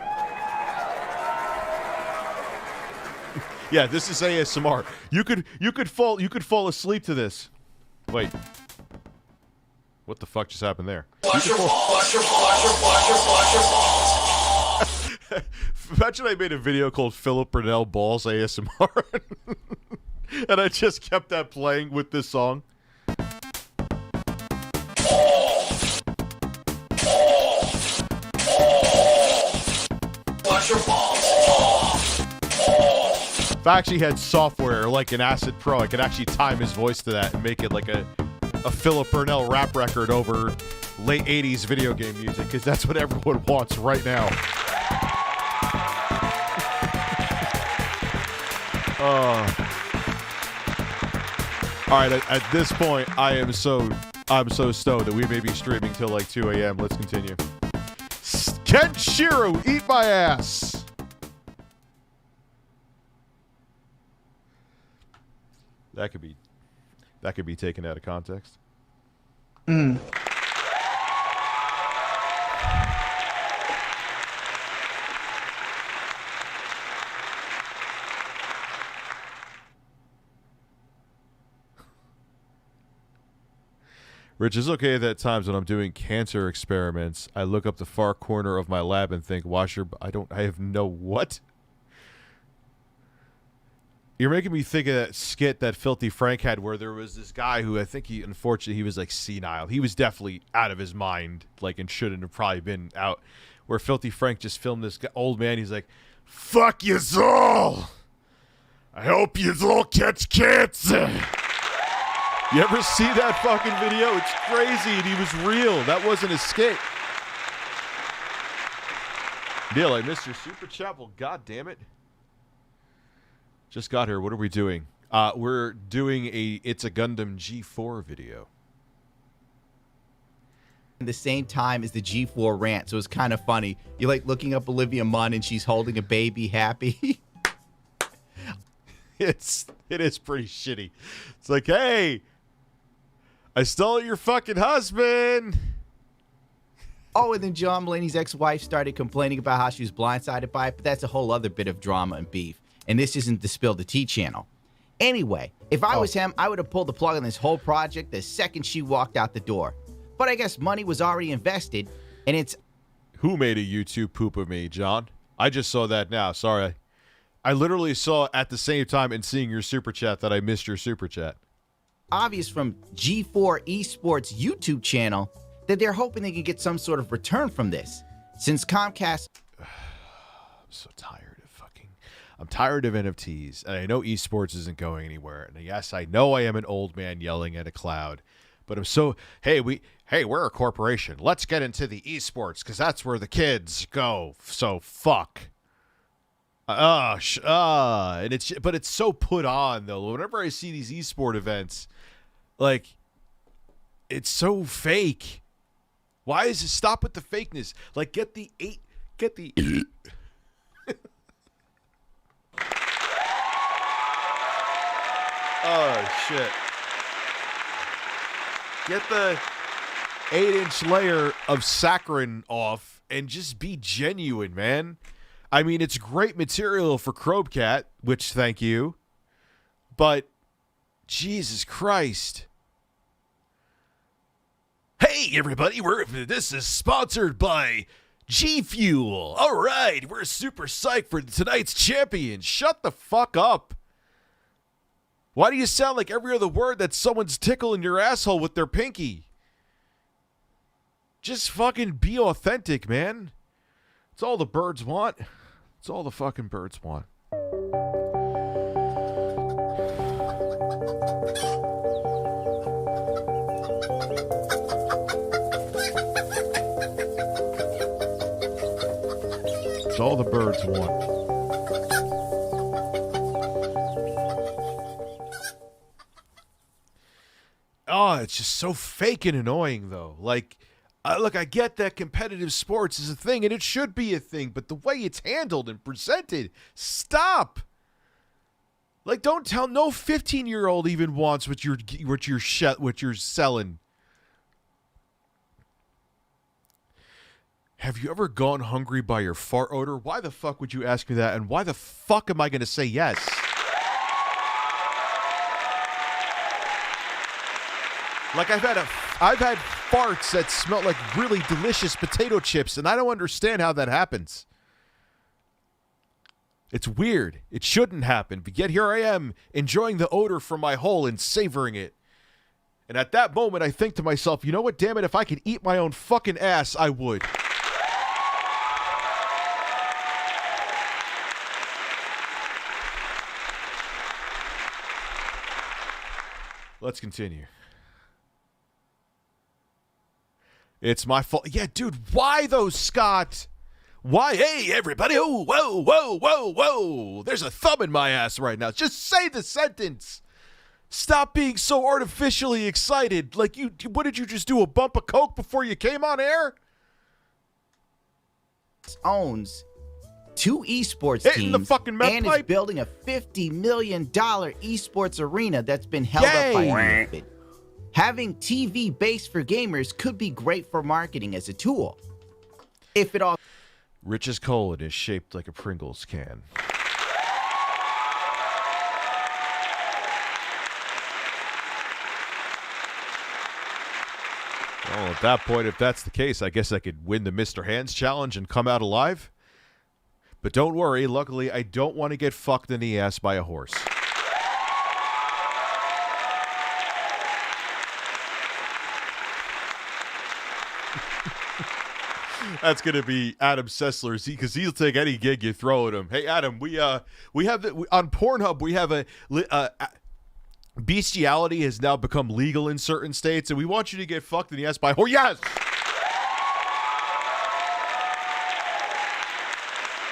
Yeah, this is ASMR. You could fall asleep to this. Wait. What the fuck just happened there? Watch your balls. Watch your balls. Imagine I made a video called Philip Burnell Balls ASMR. And I just kept that playing with this song. Watch your balls. If I actually had software like an Acid Pro, I could actually time his voice to that and make it like a Philip Burnell rap record over late 80s video game music, because that's what everyone wants right now. All right, at this point, I'm so stoned that we may be streaming till like 2 a.m. Let's continue. Ken Shiro, eat my ass. That could be taken out of context. Rich, it's okay that at times when I'm doing cancer experiments, I look up the far corner of my lab and think, I have no what? You're making me think of that skit that Filthy Frank had where there was this guy who I think unfortunately he was like senile. He was definitely out of his mind, like, and shouldn't have probably been out. Where Filthy Frank just filmed this old man. He's like, fuck yous all. I hope yous all catch cancer. You ever see that fucking video? It's crazy, and he was real. That wasn't a skit. Neil, I missed your super chat. Well, god damn it. Just got here. What are we doing? We're doing a It's a Gundam G4 video. At the same time as the G4 rant, so it's kind of funny. You're like looking up Olivia Munn and she's holding a baby happy. It is pretty shitty. It's like, hey, I stole your fucking husband. Oh, and then John Mulaney's ex-wife started complaining about how she was blindsided by it, but that's a whole other bit of drama and beef. and this isn't the Spill the Tea channel. Anyway, if I was him, I would have pulled the plug on this whole project the second she walked out the door. But I guess money was already invested, and it's... Who made a YouTube poop of me, John? I just saw that now. Sorry. I literally saw at the same time in seeing your super chat that I missed your super chat. obvious from G4 Esports YouTube channel that they're hoping they can get some sort of return from this. Since Comcast... I'm so tired. I'm tired of NFTs, and I know esports isn't going anywhere. And yes, I know I am an old man yelling at a cloud, but I'm so we're a corporation. Let's get into the esports because that's where the kids go. So fuck. And it's so put on though. Whenever I see these esport events, like it's so fake. Why is it stop with the fakeness? Like get the Oh, shit. Get the 8-inch layer of saccharin off and just be genuine, man. I mean, it's great material for Crowcat, which thank you. But, Jesus Christ. Hey, everybody, this is sponsored by G Fuel. All right, we're super psyched for tonight's champion. Shut the fuck up. Why do you sound like every other word that someone's tickling your asshole with their pinky? Just fucking be authentic, man. It's all the birds want. It's all the fucking birds want. It's all the birds want. Oh, it's just so fake and annoying, though. Like, look, I get that competitive sports is a thing, and it should be a thing, but the way it's handled and presented, stop. Like, don't tell, no 15-year-old even wants what you're selling. Have you ever gone hungry by your fart odor? Why the fuck would you ask me that, and why the fuck am I going to say yes? Like I've had farts that smell like really delicious potato chips, and I don't understand how that happens. It's weird. It shouldn't happen, but yet here I am enjoying the odor from my hole and savoring it. And at that moment, I think to myself, you know what? Damn it! If I could eat my own fucking ass, I would. Let's continue. It's my fault. Yeah, dude, why though, Scott? Why? Hey, everybody. Oh, whoa, whoa, whoa, whoa. There's a thumb in my ass right now. Just say the sentence. Stop being so artificially excited. Like, what did you just do, a bump of coke before you came on air? Owns 2 esports Hitting teams the fucking meth and pipe? is building a $50 million esports arena that's been held up by Olivia. Having TV based for gamers could be great for marketing as a tool. If it all... Rich's colon is shaped like a Pringles can. Well, at that point, if that's the case, I guess I could win the Mr. Hands challenge and come out alive. But don't worry, luckily, I don't want to get fucked in the ass by a horse. That's gonna be Adam Sessler, because he'll take any gig you throw at him. Hey, Adam, we have on Pornhub. We have bestiality has now become legal in certain states, and we want you to get fucked in the ass by a horse. Yes.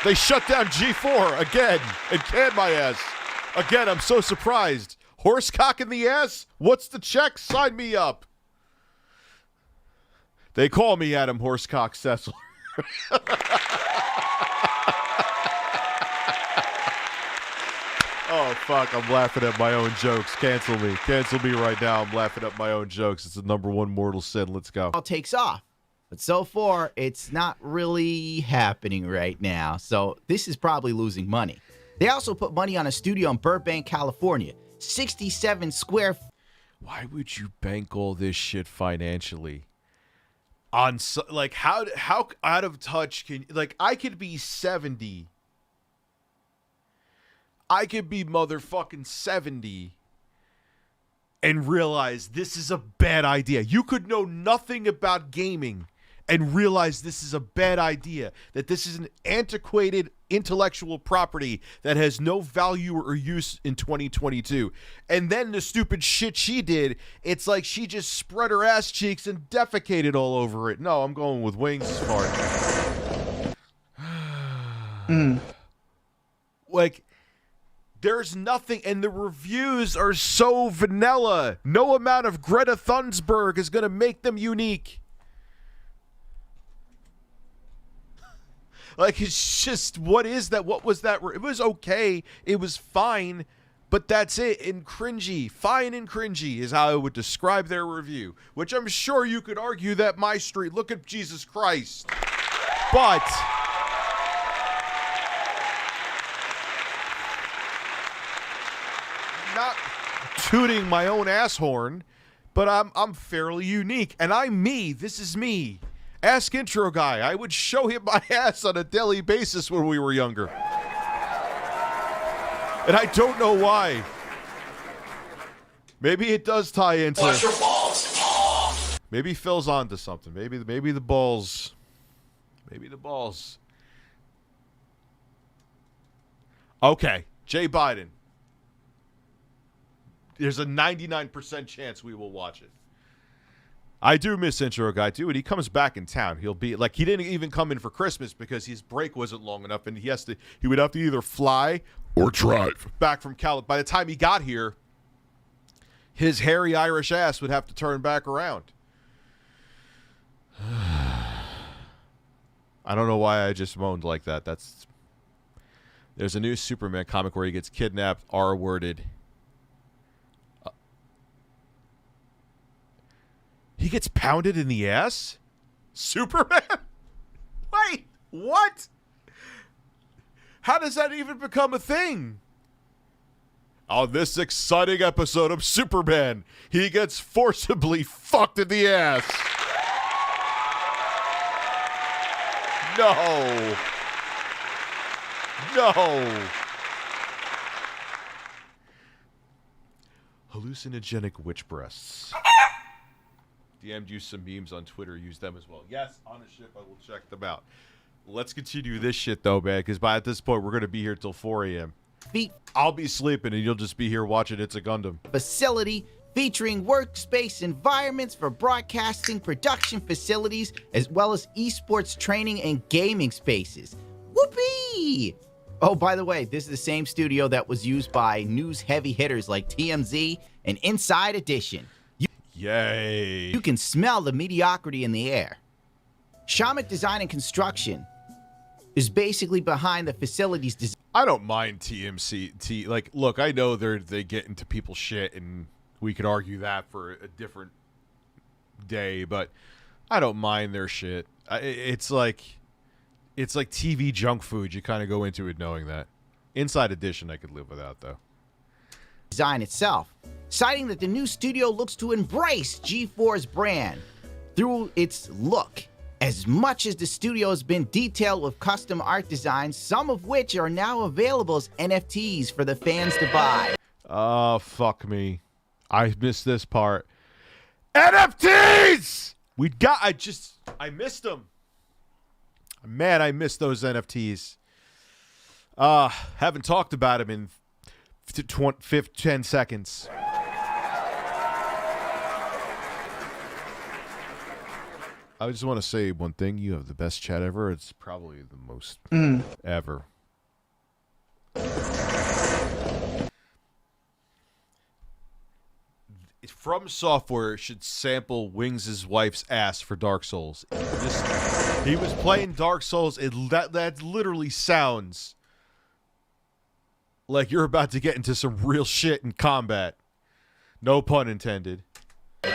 They shut down G4 again and canned my ass again. I'm so surprised. Horse cock in the ass. What's the check? Sign me up. They call me Adam Horsecock Sessler. Oh, fuck. I'm laughing at my own jokes. Cancel me. Cancel me right now. I'm laughing at my own jokes. It's the #1 mortal sin. Let's go. all takes off. But so far, it's not really happening right now. So this is probably losing money. They also put money on a studio in Burbank, California, 67 square. Why would you bank all this shit financially? On like how out of touch can like I could be 70. I could be motherfucking 70 and realize this is a bad idea. You could know nothing about gaming and realize this is a bad idea, that this is an antiquated intellectual property that has no value or use in 2022. And then the stupid shit she did, it's like she just spread her ass cheeks and defecated all over it. No, I'm going with wings as far. Like, there's nothing, and the reviews are so vanilla. No amount of Greta Thunberg is going to make them unique. Like, it's just, what is that? What was that? It was okay. It was fine, but that's it. And cringy. Fine and cringy is how I would describe their review, which I'm sure you could argue that my street, look at Jesus Christ. But not tooting my own ass horn, but I'm fairly unique, and I'm me. This is me. Ask Intro Guy. I would show him my ass on a daily basis when we were younger. And I don't know why. Maybe it does tie into... Watch your balls. Maybe Phil's onto something. Maybe the balls... Maybe the balls. Okay. Jay Biden. There's a 99% chance we will watch it. I do miss Intro Guy, too, and he comes back in town. He'll be like, he didn't even come in for Christmas because his break wasn't long enough, and he would have to either fly or drive back from California. By the time he got here, his hairy Irish ass would have to turn back around. I don't know why I just moaned like that. There's a new Superman comic where he gets kidnapped, R-worded. He gets pounded in the ass? Superman? Wait, what? How does that even become a thing? On this exciting episode of Superman, he gets forcibly fucked in the ass. No. No. Hallucinogenic witch breasts. DM'd you some memes on Twitter. Use them as well. Yes, on a ship, I will check them out. Let's continue this shit, though, man, because at this point, we're going to be here till 4 a.m. I'll be sleeping, and you'll just be here watching It's a Gundam. Facility featuring workspace environments for broadcasting production facilities, as well as esports training and gaming spaces. Whoopee! Oh, by the way, this is the same studio that was used by news heavy hitters like TMZ and Inside Edition. Yay. You can smell the mediocrity in the air. Shamit Design and Construction is basically behind the facilities design. I don't mind TMC. Like, look, I know they get into people's shit, and we could argue that for a different day, but I don't mind their shit. It's like TV junk food. You kind of go into it knowing that. Inside Edition, I could live without, though. Design itself, citing that the new studio looks to embrace G4's brand through its look, as much as the studio has been detailed with custom art designs, some of which are now available as NFTs for the fans to buy. Oh, fuck me. I missed this part. NFTs! I missed them. Man, I missed those NFTs. Haven't talked about them in 10 seconds. I just want to say one thing. You have the best chat ever. It's probably the most ever. From Software should sample Wings' wife's ass for Dark Souls. He was playing Dark Souls. That literally sounds like you're about to get into some real shit in combat. No pun intended. Why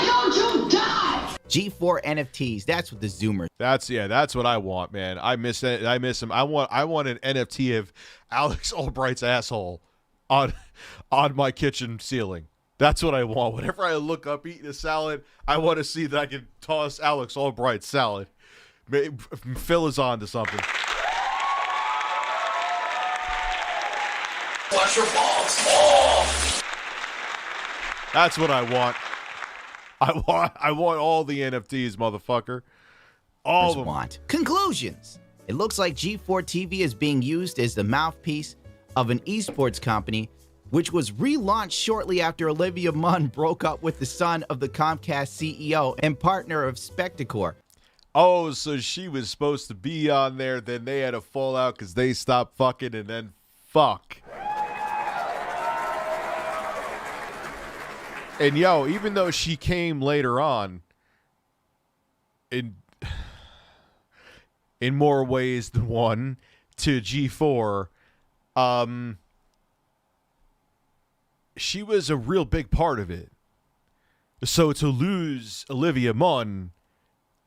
don't you die? G4 NFTs. That's what the Zoomers. That's what I want, man. I miss it. I miss him. I want an NFT of Alex Albright's asshole on my kitchen ceiling. That's what I want. Whenever I look up eating a salad, I want to see that I can toss Alex Albright's salad. Phil is on to something. Flush your balls. Oh. That's what I want. I want all the NFTs, motherfucker. All of them. Want. Conclusions. It looks like G4 TV is being used as the mouthpiece of an esports company, which was relaunched shortly after Olivia Munn broke up with the son of the Comcast CEO and partner of Spectacor. Oh, so she was supposed to be on there, then they had a fallout because they stopped fucking, and then fuck. And yo, even though she came later on, in more ways than one, to G4, she was a real big part of it. So to lose Olivia Munn,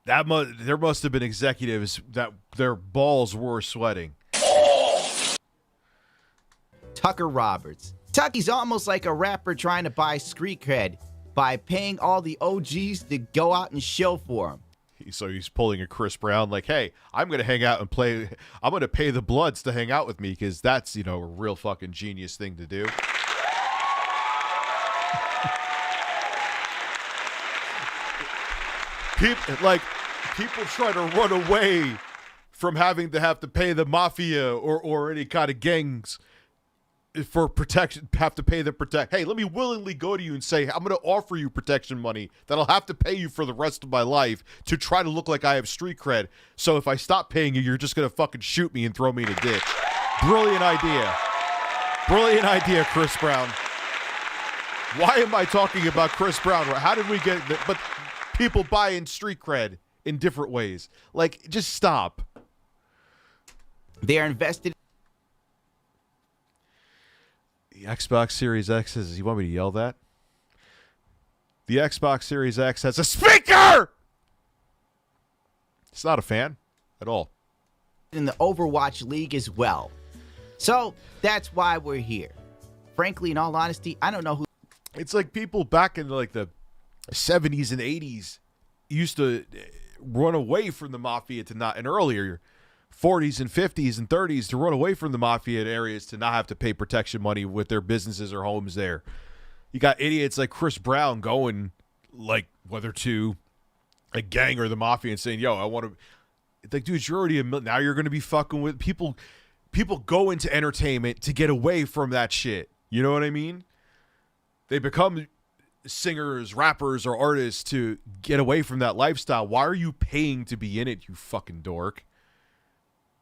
there must have been executives that their balls were sweating. Tucker Roberts. Tucky's almost like a rapper trying to buy street cred by paying all the OGs to go out and show for him. So he's pulling a Chris Brown, like, hey, I'm going to hang out and play. I'm going to pay the Bloods to hang out with me because that's, a real fucking genius thing to do. People try to run away from having to pay the mafia or any kind of gangs for protection, have to pay the protect. Hey, let me willingly go to you and say, I'm going to offer you protection money that I'll have to pay you for the rest of my life to try to look like I have street cred. So if I stop paying you, you're just going to fucking shoot me and throw me in a ditch. Brilliant idea. Brilliant idea, Chris Brown. Why am I talking about Chris Brown? How did we get that? But people buying street cred in different ways. Like, just stop. They are invested. The Xbox Series X says, you want me to yell that? The Xbox Series X has a speaker! It's not a fan at all. In the Overwatch League as well. So that's why we're here. Frankly, in all honesty, I don't know who. It's like people back in like the 70s and 80s used to run away from the mafia to not, and earlier 40s and 50s and 30s to run away from the mafia in areas to not have to pay protection money with their businesses or homes there. You got idiots like Chris Brown going, like, whether to a gang or the mafia and saying, yo, I want to, like, dude, you're already now you're going to be fucking with people. People go into entertainment to get away from that shit. You know what I mean? They become singers, rappers, or artists to get away from that lifestyle. Why are you paying to be in it, you fucking dork?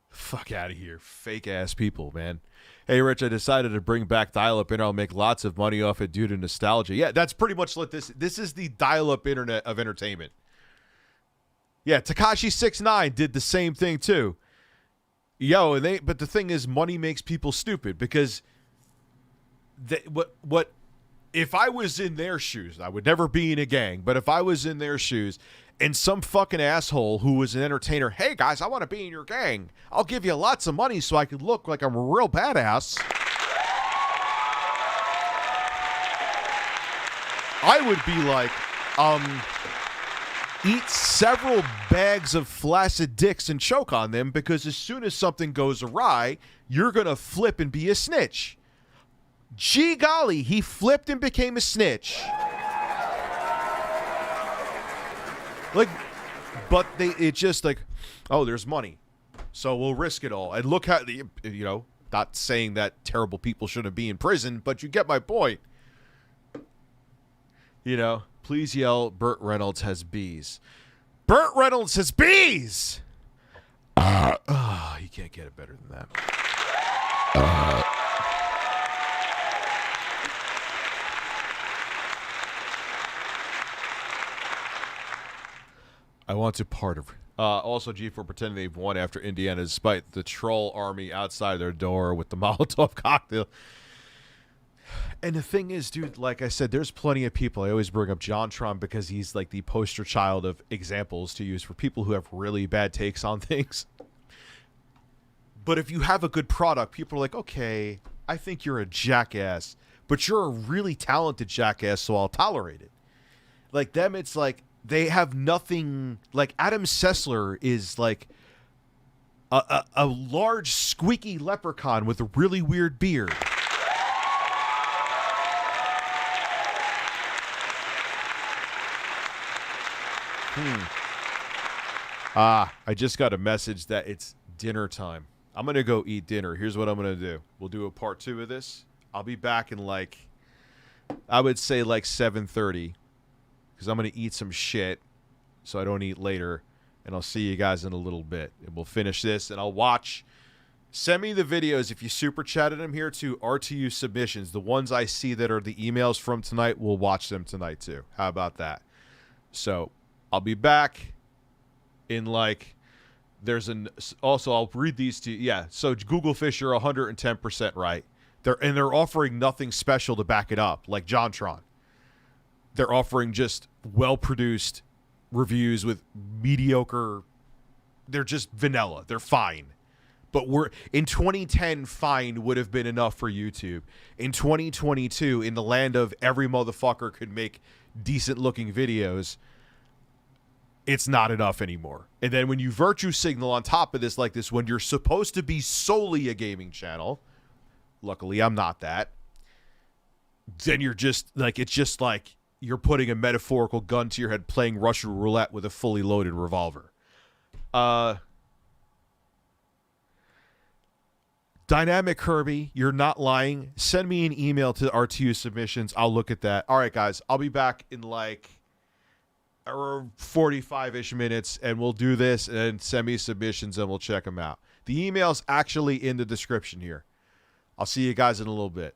Fuck out of here. Fake ass people, man. Hey, Rich, I decided to bring back dial-up internet. I'll make lots of money off it due to nostalgia. Yeah, that's pretty much what this is the dial-up internet of entertainment. Yeah, Tekashi 6ix9ine did the same thing too. Yo, but the thing is, money makes people stupid because what if I was in their shoes, I would never be in a gang, but if I was in their shoes and some fucking asshole who was an entertainer, hey guys, I want to be in your gang. I'll give you lots of money so I could look like I'm a real badass. I would be like, eat several bags of flaccid dicks and choke on them because as soon as something goes awry, you're going to flip and be a snitch. Gee golly, he flipped and became a snitch. Like, but it's just like, oh, there's money, so we'll risk it all. And look how, not saying that terrible people shouldn't be in prison, but you get my point. Please yell, Burt Reynolds has bees. Burt Reynolds has bees! You can't get it better than that. I want to part of. Also, G4 pretending they've won after Indiana, despite the troll army outside their door with the Molotov cocktail. And the thing is, dude, like I said, there's plenty of people. I always bring up JonTron because he's like the poster child of examples to use for people who have really bad takes on things. But if you have a good product, people are like, okay, I think you're a jackass, but you're a really talented jackass, so I'll tolerate it. Like them, it's like they have nothing. Like Adam Sessler is like a large squeaky leprechaun with a really weird beard. I just got a message that it's dinner time. I'm going to go eat dinner. Here's what I'm going to do. We'll do a part 2 of this. I'll be back in like, I would say like 7:30 because I'm going to eat some shit so I don't eat later. And I'll see you guys in a little bit. And we'll finish this and I'll watch. Send me the videos if you super chatted them here to RTU submissions. The ones I see that are the emails from tonight, we'll watch them tonight too. How about that? So I'll be back in like, also I'll read these to you. Yeah, so Google Fish, you're 110% right. They're offering nothing special to back it up, like JonTron. They're offering just well-produced reviews with mediocre, they're just vanilla. They're fine. But in 2010, fine would have been enough for YouTube. In 2022, in the land of every motherfucker could make decent-looking videos, it's not enough anymore. And then when you virtue signal on top of this like this, when you're supposed to be solely a gaming channel, luckily I'm not that, then you're just like, it's just like you're putting a metaphorical gun to your head playing Russian roulette with a fully loaded revolver. Dynamic Kirby, you're not lying. Send me an email to RTU submissions. I'll look at that. All right, guys, I'll be back in like 45-ish minutes, and we'll do this, and send me submissions, and we'll check them out. The email's actually in the description here. I'll see you guys in a little bit.